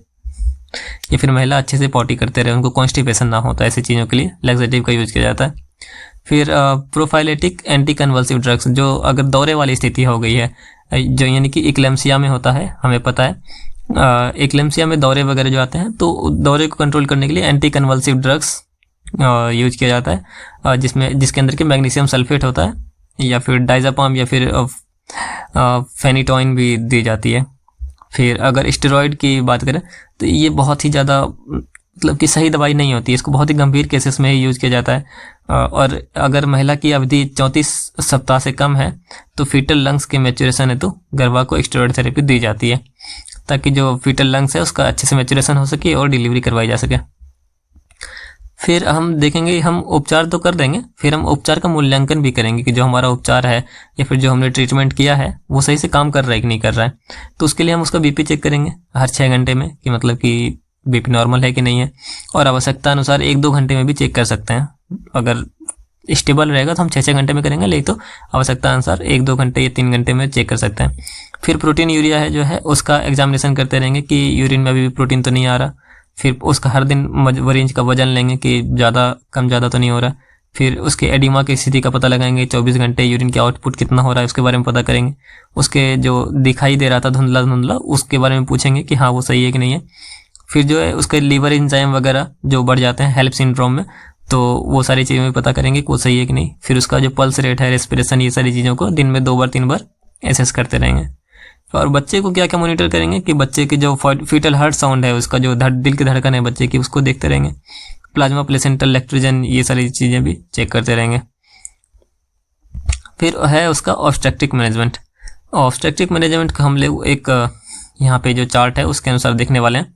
या फिर महिला अच्छे से पॉटी करते रहे, उनको कॉन्स्टिपेशन ना होता, ऐसी चीज़ों के लिए लैक्सेटिव का यूज किया जाता है। फिर प्रोफाइलेटिक एंटी कन्वल्सिव ड्रग्स, जो अगर दौरे वाली स्थिति हो गई है, जो यानी कि इक्लेम्सिया में होता है, हमें पता है इक्लेम्सिया में दौरे वगैरह जो आते हैं, तो दौरे को कंट्रोल करने के लिए एंटी कन्वल्सिव ड्रग्स यूज किया जाता है, जिसके अंदर के मैग्नीशियम सल्फेट होता है, या फिर डाइजापाम या फिर फेनिटोइन भी दी जाती है। फिर अगर स्टेरॉयड की बात करें तो ये बहुत ही ज़्यादा मतलब कि सही दवाई नहीं होती है, इसको बहुत ही गंभीर केसेस में ही यूज़ किया जाता है। और अगर महिला की अवधि 34 सप्ताह से कम है तो फीटल लंग्स के मैच्योरेशन है तो गर्भा को स्टेरॉयड थेरेपी दी जाती है, ताकि जो फीटल लंग्स है उसका अच्छे से मैच्योरेशन हो सके और डिलीवरी करवाई जा सके। फिर हम देखेंगे, हम उपचार तो कर देंगे, फिर हम उपचार का मूल्यांकन भी करेंगे कि जो हमारा उपचार है या फिर जो हमने ट्रीटमेंट किया है वो सही से काम कर रहा है कि नहीं कर रहा है। तो उसके लिए हम उसका बीपी चेक करेंगे हर 6 घंटे में, कि मतलब कि बीपी नॉर्मल है कि नहीं है, और आवश्यकता अनुसार 1-2 घंटे में भी चेक कर सकते हैं। अगर स्टेबल रहेगा तो हम 6-6 घंटे में करेंगे, लेकिन तो आवश्यकता अनुसार 1-2 घंटे या 3 घंटे में चेक कर सकते हैं। फिर प्रोटीन यूरिया है जो है उसका एग्जामिनेशन करते रहेंगे कि यूरिन में अभी भी प्रोटीन तो नहीं आ रहा। फिर उसका हर दिन मरीज का वजन लेंगे कि ज़्यादा कम ज़्यादा तो नहीं हो रहा। फिर उसके एडिमा की स्थिति का पता लगाएंगे, 24 घंटे यूरिन के आउटपुट कितना हो रहा है उसके बारे में पता करेंगे। उसके जो दिखाई दे रहा था धुंधला धुंधला, उसके बारे में पूछेंगे कि हाँ वो सही है कि नहीं है। फिर जो है उसके लीवर एंजाइम वगैरह जो बढ़ जाते हैं हेल्प सिंड्रोम में, तो वो सारी चीज़ें भी पता करेंगे कि वो सही है कि नहीं। फिर उसका जो पल्स रेट है, रेस्पिरेशन, ये सारी चीज़ों को दिन में 2 बार 3 बार एसेस करते रहेंगे। और बच्चे को क्या क्या मॉनिटर करेंगे कि बच्चे की जो फीटल हार्ट साउंड है, उसका जो दिल की धड़कन है बच्चे की, उसको देखते रहेंगे। प्लाज्मा प्लेसेंटल लैक्टोजन, ये सारी चीज़ें भी चेक करते रहेंगे। फिर है उसका ऑब्स्ट्रक्टिव मैनेजमेंट। ऑब्स्ट्रक्टिव मैनेजमेंट का हम लोग एक यहाँ पे जो चार्ट है उसके अनुसार देखने वाले हैं।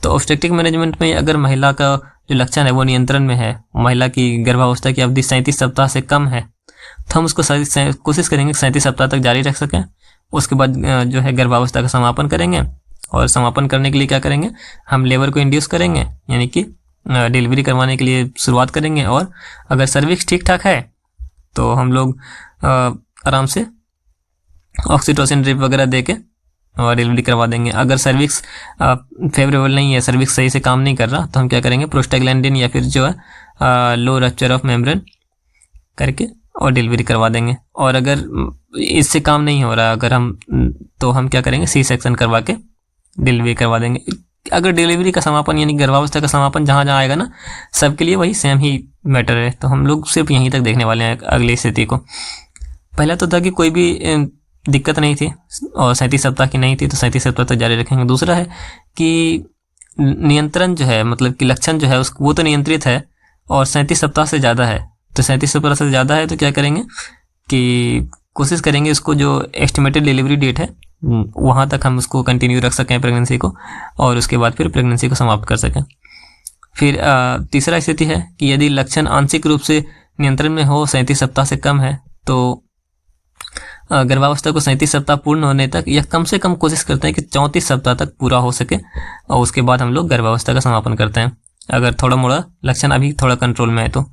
तो ऑब्स्ट्रक्टिव मैनेजमेंट में अगर महिला का जो लक्षण है वो नियंत्रण में है, महिला की गर्भावस्था की अवधि 37 सप्ताह से कम है, तो हम उसको कोशिश करेंगे 37 सप्ताह तक जारी रख सकें। उसके बाद जो है गर्भावस्था का समापन करेंगे, और समापन करने के लिए क्या करेंगे, हम लेबर को इंड्यूस करेंगे, यानी कि डिलीवरी करवाने के लिए शुरुआत करेंगे। और अगर सर्विक्स ठीक ठाक है तो हम लोग आराम से ऑक्सीटोसिन ड्रिप वगैरह दे के और डिलीवरी करवा देंगे। अगर सर्विक्स फेवरेबल नहीं है, सर्विक्स सही से काम नहीं कर रहा, तो हम क्या करेंगे, प्रोस्टाग्लैंडिन या फिर जो है लो रप्चर ऑफ मेम्ब्रेन करके और डिलीवरी करवा देंगे। और अगर इससे काम नहीं हो रहा अगर हम, तो हम क्या करेंगे, सी सेक्शन करवा के डिलीवरी करवा देंगे। अगर डिलीवरी का समापन यानी गर्भावस्था का समापन जहाँ जहाँ आएगा ना, सबके लिए वही सेम ही मैटर है। तो हम लोग सिर्फ यहीं तक देखने वाले हैं अगली स्थिति को। पहला तो था कि कोई भी दिक्कत नहीं थी और 37 सप्ताह की नहीं थी, तो 37 सप्ताह तक जारी रखेंगे। दूसरा है कि नियंत्रण जो है, मतलब कि लक्षण जो है वो तो नियंत्रित है और 37 सप्ताह से ज़्यादा है। तो 37 सप्ताह से ज़्यादा है तो क्या करेंगे कि कोशिश करेंगे इसको जो एस्टिमेटेड डिलीवरी डेट है वहाँ तक हम उसको कंटिन्यू रख सकें प्रेगनेंसी को, और उसके बाद फिर प्रेगनेंसी को समाप्त कर सकें। फिर तीसरा स्थिति है कि यदि लक्षण आंशिक रूप से नियंत्रण में हो, 37 सप्ताह से कम है, तो गर्भावस्था को 37 सप्ताह पूर्ण होने तक या कम से कम कोशिश करते हैं कि 34 सप्ताह तक पूरा हो सके, और उसके बाद हम लोग गर्भावस्था का समापन करते हैं, अगर थोड़ा मोड़ा लक्षण अभी थोड़ा कंट्रोल में है तो।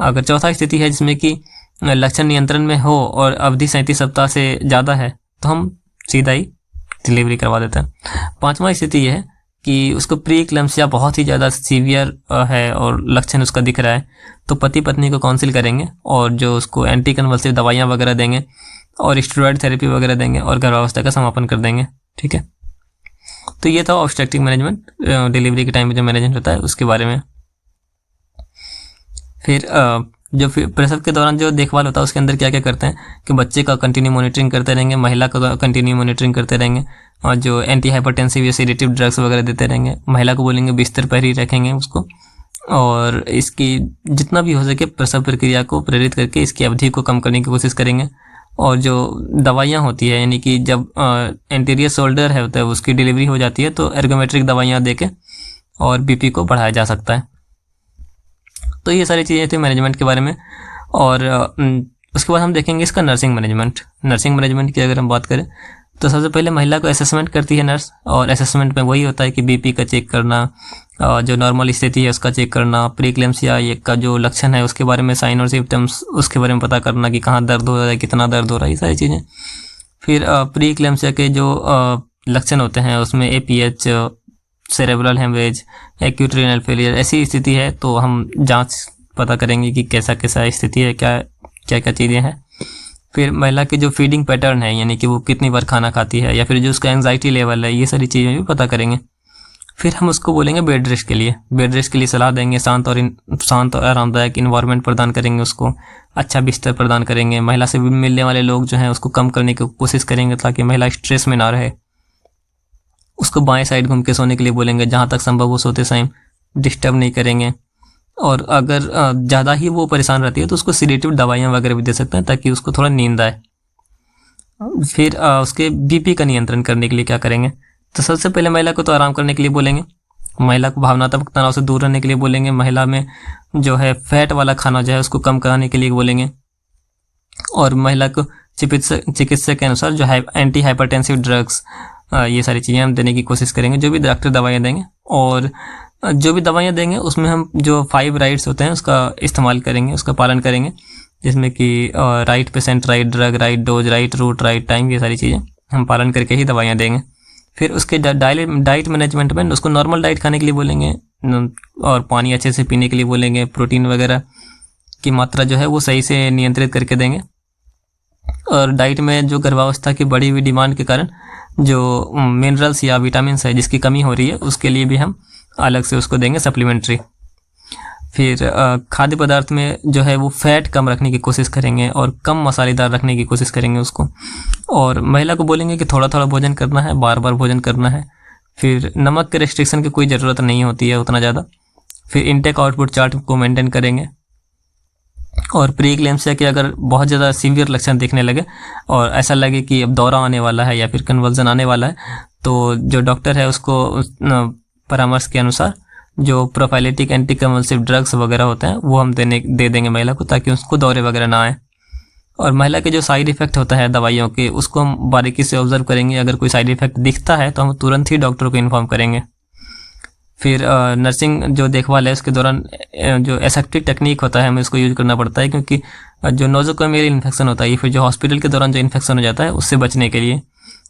अगर चौथा स्थिति है जिसमें कि लक्षण नियंत्रण में हो और अवधि 37 सप्ताह से ज़्यादा है, तो हम सीधा ही डिलीवरी करवा देते हैं। पांचवा स्थिति यह है कि उसको प्री इक्लेम्सिया बहुत ही ज़्यादा सीवियर है और लक्षण उसका दिख रहा है, तो पति पत्नी को काउंसिल करेंगे और जो उसको एंटी कन्वल्सिव दवाइयाँ वगैरह देंगे और स्टेरॉयड थेरेपी वगैरह देंगे और गर्भावस्था का समापन कर देंगे। ठीक है, तो ये था ऑब्स्टेट्रिक मैनेजमेंट, डिलीवरी के टाइम में जो मैनेजमेंट होता है उसके बारे में। फिर जो प्रसव के दौरान जो देखभाल होता है उसके अंदर क्या क्या करते हैं कि बच्चे का कंटिन्यू मॉनिटरिंग करते रहेंगे, महिला का कंटिन्यू मॉनिटरिंग करते रहेंगे और जो एंटी हाइपरटेंसिव या सेडेटिव ड्रग्स वगैरह देते रहेंगे। महिला को बोलेंगे बिस्तर पर ही रखेंगे उसको, और इसकी जितना भी हो सके प्रसव प्रक्रिया को प्रेरित करके इसकी अवधि को कम करने की कोशिश करेंगे। और जो दवाइयाँ होती है, यानी कि जब एंटीरियर शोल्डर है होता है उसकी डिलीवरी हो जाती है तो एर्गोमेट्रिक दवाइयाँ देके और बीपी को बढ़ाया जा सकता है। तो ये सारी चीज़ें थी मैनेजमेंट के बारे में। और उसके बाद हम देखेंगे इसका नर्सिंग मैनेजमेंट। नर्सिंग मैनेजमेंट की अगर हम बात करें तो सबसे पहले महिला को असेसमेंट करती है नर्स, और असेसमेंट में वही होता है कि बीपी का चेक करना, जो नॉर्मल स्थिति है उसका चेक करना, प्री इक्लेम्सिया का जो लक्षण है उसके बारे में, साइन और सिम्टम्स उसके बारे में पता करना कि कहाँ दर्द हो रहा है, कितना दर्द हो रहा है, ये सारी चीज़ें। फिर प्री इक्लेम्सिया के जो लक्षण होते हैं उसमें APH, cerebral haemorrhage, acute renal failure, ऐसी स्थिति है तो हम जांच पता करेंगे कि कैसा कैसा स्थिति है, क्या क्या चीज़ें हैं। फिर महिला के जो फीडिंग पैटर्न है, यानी कि वो कितनी बार खाना खाती है, या फिर जो उसका एंजाइटी लेवल है, ये सारी चीज़ें भी पता करेंगे। फिर हम उसको बोलेंगे बेड रेस्ट के लिए, बेड रेस्ट के लिए सलाह देंगे, शांत और आरामदायक इन्वायरमेंट प्रदान करेंगे, उसको अच्छा बिस्तर प्रदान करेंगे। महिला से मिलने वाले लोग जो हैं उसको कम करने की कोशिश करेंगे ताकि महिला स्ट्रेस में ना रहे। उसको बाएं साइड घूम के सोने के लिए बोलेंगे, जहाँ तक संभव हो सोते टाइम डिस्टर्ब नहीं करेंगे। और अगर ज़्यादा ही वो परेशान रहती है तो उसको सीडेटिव दवाइयाँ वगैरह भी दे सकते हैं ताकि उसको थोड़ा नींद आए। फिर उसके बीपी का नियंत्रण करने के लिए क्या करेंगे, तो सबसे पहले महिला को तो आराम करने के लिए बोलेंगे, महिला को भावनात्मक तनाव से दूर रहने के लिए बोलेंगे, महिला में जो है फैट वाला खाना जो है उसको कम कराने के लिए बोलेंगे, और महिला को चिकित्सक के अनुसार जो है एंटी हाइपरटेंसिव ड्रग्स, ये सारी चीज़ें हम देने की कोशिश करेंगे, जो भी डॉक्टर दवाइयाँ देंगे। और जो भी दवाइयाँ देंगे उसमें हम जो 5 राइट्स होते हैं उसका इस्तेमाल करेंगे, उसका पालन करेंगे, जिसमें कि right patient, right drug, right dose, right route, right time, ये सारी चीज़ें हम पालन करके ही दवाइयाँ देंगे। फिर उसके डाइट मैनेजमेंट में उसको नॉर्मल डाइट खाने के लिए बोलेंगे और पानी अच्छे से पीने के लिए बोलेंगे, प्रोटीन वगैरह की मात्रा जो है वो सही से नियंत्रित करके देंगे। और डाइट में जो गर्भावस्था की बढ़ी हुई डिमांड के कारण जो मिनरल्स या विटामिन है जिसकी कमी हो रही है उसके लिए भी हम अलग से उसको देंगे सप्लीमेंट्री। फिर खाद्य पदार्थ में जो है वो फैट कम रखने की कोशिश करेंगे और कम मसालेदार रखने की कोशिश करेंगे उसको, और महिला को बोलेंगे कि थोड़ा थोड़ा भोजन करना है, बार बार भोजन करना है। फिर नमक के रेस्ट्रिक्शन की कोई ज़रूरत नहीं होती है उतना ज़्यादा। फिर इनटेक आउटपुट चार्ट को मेंटेन करेंगे। और प्री इक्लेम्सिया के अगर बहुत ज़्यादा सीवियर लक्षण दिखने लगे और ऐसा लगे कि अब दौरा आने वाला है या फिर कन्वल्जन आने वाला है, तो जो डॉक्टर है उसको परामर्श के अनुसार जो प्रोफाइलेटिक एंटी कन्वल्सिव ड्रग्स वगैरह होते हैं वो हम दे देंगे महिला को, ताकि उसको दौरे वगैरह ना आए। और महिला के जो साइड इफ़ेक्ट होता है दवाइयों के उसको हम बारीकी से ऑब्जर्व करेंगे। अगर कोई साइड इफ़ेक्ट दिखता है तो हम तुरंत ही डॉक्टर को इन्फॉर्म करेंगे। फिर नर्सिंग जो देखभाल है उसके दौरान जो एसेप्टिक टेक्निक होता है हमें इसको यूज करना पड़ता है, क्योंकि जो नोजोकोमियल इन्फेक्शन होता है या फिर जो हॉस्पिटल के दौरान जो इन्फेक्शन हो जाता है उससे बचने के लिए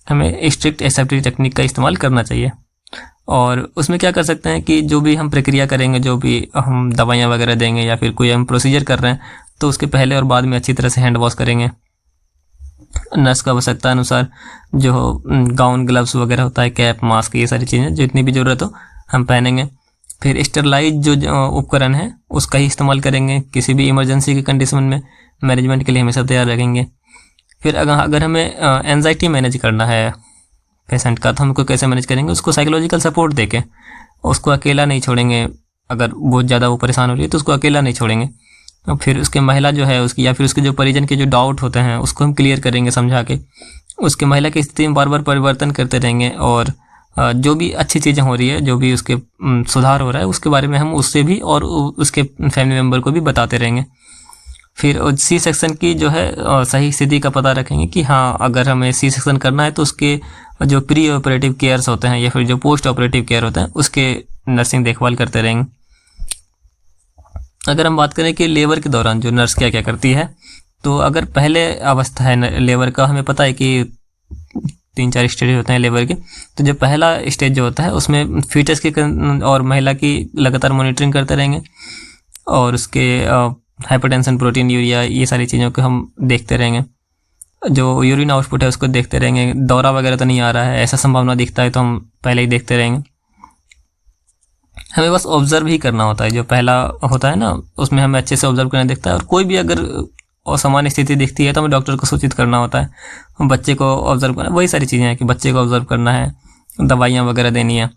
हमें स्ट्रिक्ट एसेप्टिक टेक्निक का इस्तेमाल करना चाहिए। और उसमें क्या कर सकते हैं कि जो भी हम प्रक्रिया करेंगे, जो भी हम दवाइयाँ वगैरह देंगे या फिर कोई हम प्रोसीजर कर रहे हैं तो उसके पहले और बाद में अच्छी तरह से हैंड वॉश करेंगे। नर्स का आवश्यकता अनुसार जो गाउन, ग्लव्स वगैरह होता है, कैप, मास्क, ये सारी चीज़ें जितनी भी ज़रूरत हो हम पहनेंगे। फिर स्टेरलाइज जो उपकरण है उसका ही इस्तेमाल करेंगे किसी भी इमरजेंसी की कंडीशन में, मैनेजमेंट के लिए हमेशा तैयार रखेंगे। फिर अगर हमें एंजाइटी मैनेज करना है पेशेंट का तो हम उसको कैसे मैनेज करेंगे, उसको साइकोलॉजिकल सपोर्ट देके, उसको अकेला नहीं छोड़ेंगे। अगर बहुत ज़्यादा वो परेशान हो रही है तो उसको अकेला नहीं छोड़ेंगे। और फिर उसके महिला जो है उसकी या फिर उसके जो परिजन के जो डाउट होते हैं उसको हम क्लियर करेंगे समझा के। उसके महिला की स्थिति में बार बार परिवर्तन करते रहेंगे, और जो भी अच्छी चीज़ें हो रही है, जो भी उसके सुधार हो रहा है उसके बारे में हम उससे भी और उसके फैमिली मेम्बर को भी बताते रहेंगे। फिर सी सेक्शन की जो है सही स्थिति का पता रखेंगे कि हाँ अगर हमें सी सेक्शन करना है तो उसके जो प्री ऑपरेटिव केयर्स होते हैं या फिर जो पोस्ट ऑपरेटिव केयर होते हैं उसके नर्सिंग देखभाल करते रहेंगे। अगर हम बात करें कि लेबर के दौरान जो नर्स क्या क्या करती है, तो अगर पहले अवस्था है लेबर का, हमें पता है कि 3-4 स्टेज होते हैं लेबर के। तो जो पहला स्टेज जो होता है उसमें फीटस की और महिला की लगातार मॉनिटरिंग करते रहेंगे और उसके हाइपरटेंशन, प्रोटीन, यूरिया, ये सारी चीज़ों को हम देखते रहेंगे। जो यूरिन आउटपुट है उसको देखते रहेंगे। दौरा वगैरह तो नहीं आ रहा है, ऐसा संभावना दिखता है तो हम पहले ही देखते रहेंगे। हमें बस ऑब्जर्व ही करना होता है। जो पहला होता है ना उसमें हमें अच्छे से ऑब्जर्व करना दिखता है, और कोई भी अगर असामान्य स्थिति दिखती है तो हमें डॉक्टर को सूचित करना होता है। बच्चे को ऑब्जर्व करना, वही सारी चीज़ें हैं कि बच्चे को ऑब्जर्व करना है, दवाइयाँ वगैरह देनी है,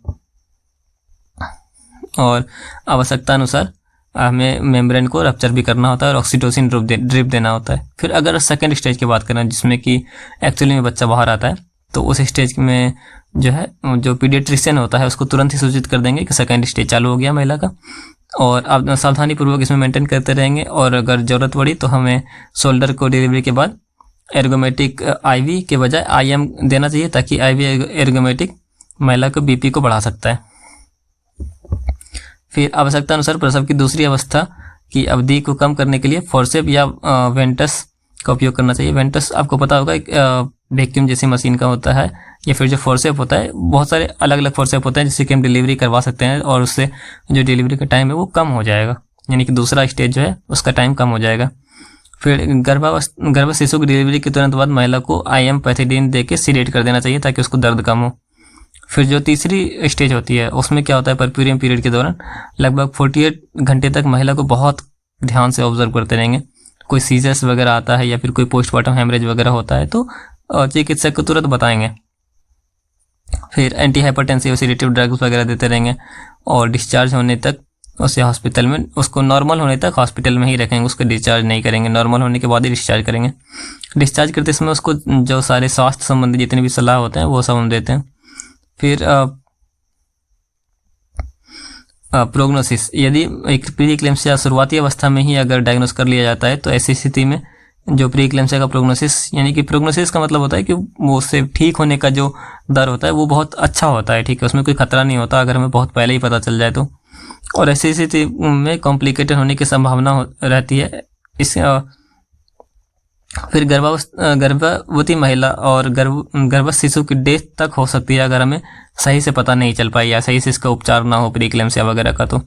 और आवश्यकता अनुसार हमें मेम्ब्रेन को रप्चर भी करना होता है और ऑक्सीटोसिन ड्रिप देना होता है। फिर अगर सेकंड स्टेज की बात करें जिसमें कि एक्चुअली में बच्चा बाहर आता है, तो उस स्टेज में जो है जो पीडियाट्रिशियन होता है उसको तुरंत ही सूचित कर देंगे कि सेकंड स्टेज चालू हो गया महिला का, और आप सावधानी पूर्वक इसमें मेंटेन करते रहेंगे। और अगर ज़रूरत पड़ी तो हमें शोल्डर को डिलीवरी के बाद एर्गोमेटिक आईवी के बजाय आईएम देना चाहिए, ताकि आईवी एर्गोमेटिक महिला को बीपी को बढ़ा सकता है। फिर आवश्यकता अनुसार प्रसव की दूसरी अवस्था की अवधि को कम करने के लिए फोर्सेप या वेंटस का उपयोग करना चाहिए। वेंटस आपको पता होगा एक वैक्यूम जैसी मशीन का होता है, या फिर जो फोर्सेप होता है, बहुत सारे अलग अलग फोर्सेप होते हैं जिससे कि हम डिलीवरी करवा सकते हैं, और उससे जो डिलीवरी का टाइम है वो कम हो जाएगा, यानी कि दूसरा स्टेज जो है उसका टाइम कम हो जाएगा। फिर गर्भ शिशु की डिलीवरी के तुरंत बाद महिला को IM पैथिडीन दे के सीडेट कर देना चाहिए ताकि उसको दर्द कम हो। फिर जो तीसरी स्टेज होती है उसमें क्या होता है, परप्यूरियम पीरियड के दौरान लगभग 48 घंटे तक महिला को बहुत ध्यान से ऑब्जर्व करते रहेंगे। कोई सीजर्स वगैरह आता है या फिर कोई पोस्टमार्टम हेमरेज वगैरह होता है तो चिकित्सक को तुरंत बताएंगे। फिर एंटी हाइपरटेंसिव सीडेटिव ड्रग्स वगैरह देते रहेंगे, और डिस्चार्ज होने तक उसे हॉस्पिटल में, उसको नॉर्मल होने तक हॉस्पिटल में ही रखेंगे, उसको डिस्चार्ज नहीं करेंगे, नॉर्मल होने के बाद ही डिस्चार्ज करेंगे। डिस्चार्ज करते समय उसको जो सारे स्वास्थ्य संबंधी जितने भी सलाह होते हैं वो सब हम देते हैं। फिर प्रोग्नोसिस, यदि एक प्री इक्लेम्सिया शुरुआती अवस्था में ही अगर डायग्नोस कर लिया जाता है तो ऐसी स्थिति में जो प्री इक्लेम्सिया का प्रोग्नोसिस, यानी कि प्रोग्नोसिस का मतलब होता है कि वो उससे ठीक होने का जो दर होता है वो बहुत अच्छा होता है, ठीक है, उसमें कोई खतरा नहीं होता अगर हमें बहुत पहले ही पता चल जाए तो। और ऐसी स्थिति में कॉम्प्लिकेटेड होने की संभावना रहती है। इस फिर गर्भवती महिला और गर्भस्थ शिशु की डेथ तक हो सकती है अगर हमें सही से पता नहीं चल पाई या सही से इसका उपचार ना हो प्री इक्लेम्सिया वगैरह का। तो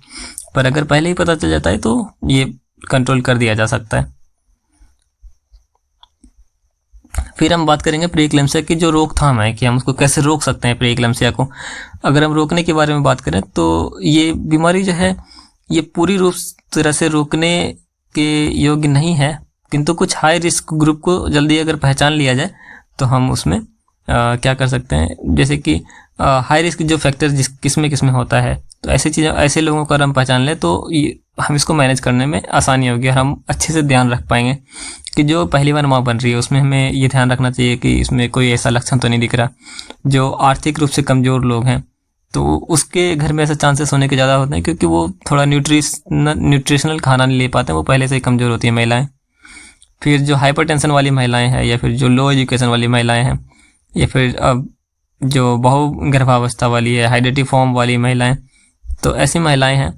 पर अगर पहले ही पता चल जाता है तो ये कंट्रोल कर दिया जा सकता है। फिर हम बात करेंगे प्री इक्लेम्सिया की जो रोकथाम है कि हम उसको कैसे रोक सकते हैं प्री इक्लेम्सिया को। अगर हम रोकने के बारे में बात करें तो ये बीमारी जो है ये पूरी रूप तरह से रोकने के योग्य नहीं है, किंतु कुछ हाई रिस्क ग्रुप को जल्दी अगर पहचान लिया जाए तो हम उसमें क्या कर सकते हैं, जैसे कि हाई रिस्क जो फैक्टर किसमें होता है, तो ऐसी चीज़ें, ऐसे लोगों को अगर हम पहचान लें तो हम इसको मैनेज करने में आसानी होगी और हम अच्छे से ध्यान रख पाएंगे कि जो पहली बार माँ बन रही है उसमें हमें ये ध्यान रखना चाहिए कि इसमें कोई ऐसा लक्षण तो नहीं दिख रहा। जो आर्थिक रूप से कमज़ोर लोग हैं तो उसके घर में ऐसे चांसेस होने के ज़्यादा होते हैं क्योंकि वो थोड़ा न्यूट्रिशनल खाना नहीं ले पाते हैं, वो पहले से ही कमज़ोर होती है महिलाएँ। फिर जो हाइपरटेंशन वाली महिलाएं हैं या फिर जो लो एजुकेशन वाली महिलाएं हैं या फिर जो बहुगर्भावस्था वाली है, हाइडेटिव फॉर्म वाली महिलाएं, तो ऐसी महिलाएं हैं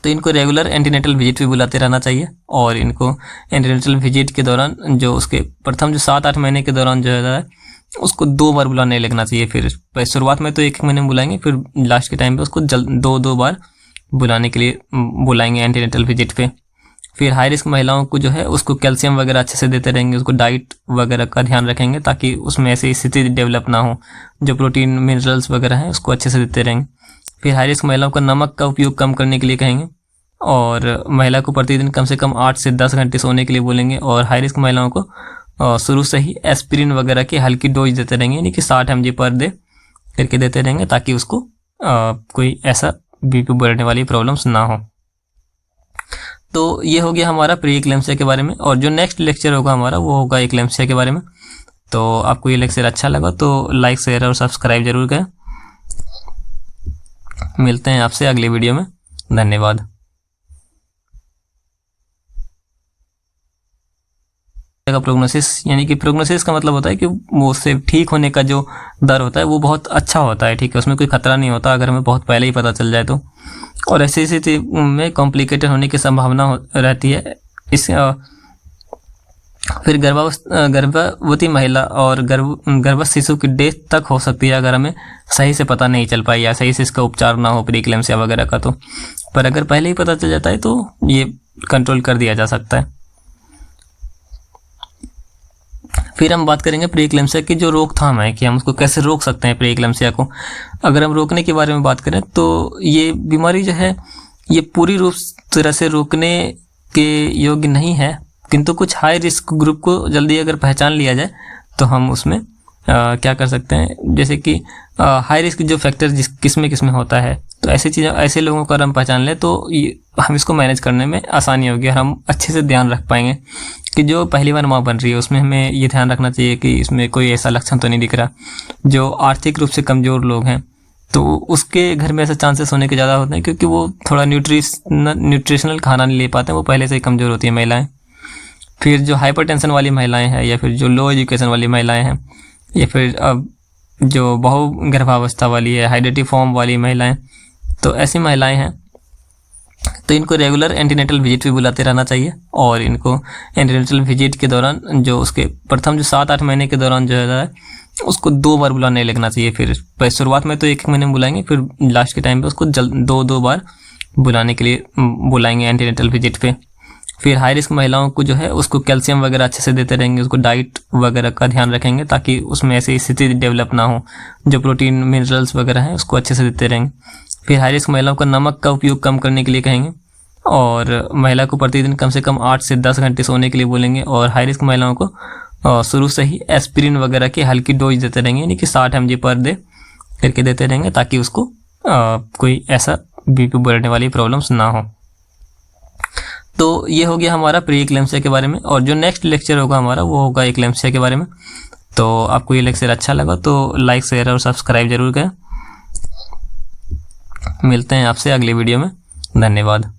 तो इनको रेगुलर एंटीनेटल विजिट भी बुलाते रहना चाहिए। और इनको एंटीनेटल विजिट के दौरान जो उसके प्रथम जो 7-8 महीने के दौरान जो है उसको 2 बार बुलाने लगना चाहिए। फिर शुरुआत में तो 1 महीने में बुलाएंगे, फिर लास्ट के टाइम पे उसको 2 बार बुलाने के लिए बुलाएंगे एंटीनेटल विजिट पे। फिर हाई रिस्क महिलाओं को जो है उसको कैल्शियम वगैरह अच्छे से देते रहेंगे, उसको डाइट वगैरह का ध्यान रखेंगे ताकि उसमें ऐसी स्थिति डेवलप ना हो। जो प्रोटीन मिनरल्स वगैरह हैं उसको अच्छे से देते रहेंगे। फिर हाई रिस्क महिलाओं को नमक का उपयोग कम करने के लिए कहेंगे, और महिला को प्रतिदिन कम से कम 8 से 10 घंटे सोने के लिए बोलेंगे। और हाई रिस्क महिलाओं को शुरू से ही एस्पिरिन वगैरह की हल्की डोज देते रहेंगे, यानी कि 60 mg पर डे करके देते रहेंगे ताकि उसको कोई ऐसा बीपी बढ़ने वाली प्रॉब्लम्स ना हो। तो ये हो गया हमारा प्री इक्लेम्सिया के बारे में, और जो नेक्स्ट लेक्चर होगा हमारा वो होगा इक्लेम्सिया के बारे में। तो आपको ये लेक्चर अच्छा लगा तो लाइक, शेयर और सब्सक्राइब जरूर करें। मिलते हैं आपसे अगले वीडियो में। धन्यवाद। का प्रोग्नोसिस, यानी कि प्रोग्नोसिस का मतलब होता है कि वो उससे ठीक होने का जो दर होता है वो बहुत अच्छा होता है, ठीक है, उसमें कोई खतरा नहीं होता अगर हमें बहुत पहले ही पता चल जाए तो। और ऐसी स्थिति में कॉम्प्लिकेटेड होने की संभावना रहती है। फिर गर्भवती महिला और गर्भस्थ शिशु की डेथ तक हो सकती है अगर हमें सही से पता नहीं चल पाई या सही से इसका उपचार ना हो प्रीक्लेम्सिया वगैरह का। तो पर अगर पहले ही पता चल जाता है तो ये कंट्रोल कर दिया जा सकता है। फिर हम बात करेंगे प्रीक्लेम्सिया की जो रोकथाम है कि हम उसको कैसे रोक सकते हैं प्रीक्लेम्सिया को। अगर हम रोकने के बारे में बात करें तो ये बीमारी जो है ये पूरी रूप तरह से रोकने के योग्य नहीं है, किंतु कुछ हाई रिस्क ग्रुप को जल्दी अगर पहचान लिया जाए तो हम उसमें क्या कर सकते हैं, जैसे कि हाई रिस्क जो फैक्टर किस में होता है, तो ऐसी चीज़ें ऐसे लोगों को अगर हम पहचान लें तो हम इसको मैनेज करने में आसानी होगी और हम अच्छे से ध्यान रख पाएंगे कि जो पहली बार माँ बन रही है उसमें हमें ये ध्यान रखना चाहिए कि इसमें कोई ऐसा लक्षण तो नहीं दिख रहा। जो आर्थिक रूप से कमज़ोर लोग हैं तो उसके घर में ऐसे चांसेस होने के ज़्यादा होते हैं क्योंकि वो थोड़ा न्यूट्रिशनल खाना नहीं ले पाते हैं, वो पहले से ही कमज़ोर होती है महिलाएँ। फिर जो हाइपरटेंशन वाली महिलाएं हैं या फिर जो लो एजुकेशन वाली महिलाएं हैं या फिर जो बहुगर्भावस्था वाली है, हाइडेटिव फॉर्म वाली महिलाएं, तो ऐसी महिलाएं हैं तो इनको रेगुलर एंटीनेटल विजिट भी बुलाते रहना चाहिए। और इनको एंटीनेटल विजिट के दौरान जो उसके प्रथम जो 7-8 महीने के दौरान जो है उसको 2 बार बुलाने लगना चाहिए। फिर शुरुआत में तो 1 महीने में बुलाएंगे, फिर लास्ट के टाइम पे उसको 2 बार बुलाने के लिए बुलाएंगे एंटीनेटल विजिट पे। फिर हाई रिस्क महिलाओं को जो है उसको कैल्शियम वगैरह अच्छे से देते रहेंगे, उसको डाइट वगैरह का ध्यान रखेंगे ताकि उसमें ऐसी स्थिति डेवलप ना हो। जो प्रोटीन मिनरल्स वगैरह हैं उसको अच्छे से देते रहेंगे। फिर हाई रिस्क महिलाओं को नमक का उपयोग कम करने के लिए कहेंगे और महिला को प्रतिदिन कम से कम 8 से 10 घंटे सोने के लिए बोलेंगे। और हाई रिस्क महिलाओं को शुरू से ही एस्पिरिन वगैरह की हल्की डोज देते रहेंगे, यानी कि 60 mg पर डे करके देते रहेंगे ताकि उसको कोई ऐसा बीपी बढ़ने वाली प्रॉब्लम्स ना हो। तो ये हो गया हमारा प्री एक्लेम्सिया के बारे में। और जो नेक्स्ट लेक्चर होगा हमारा वो होगा एक्लेम्सिया के बारे में। तो आपको ये लेक्चर अच्छा लगा तो लाइक शेयर और सब्सक्राइब जरूर करें। मिलते हैं आपसे अगली वीडियो में। धन्यवाद।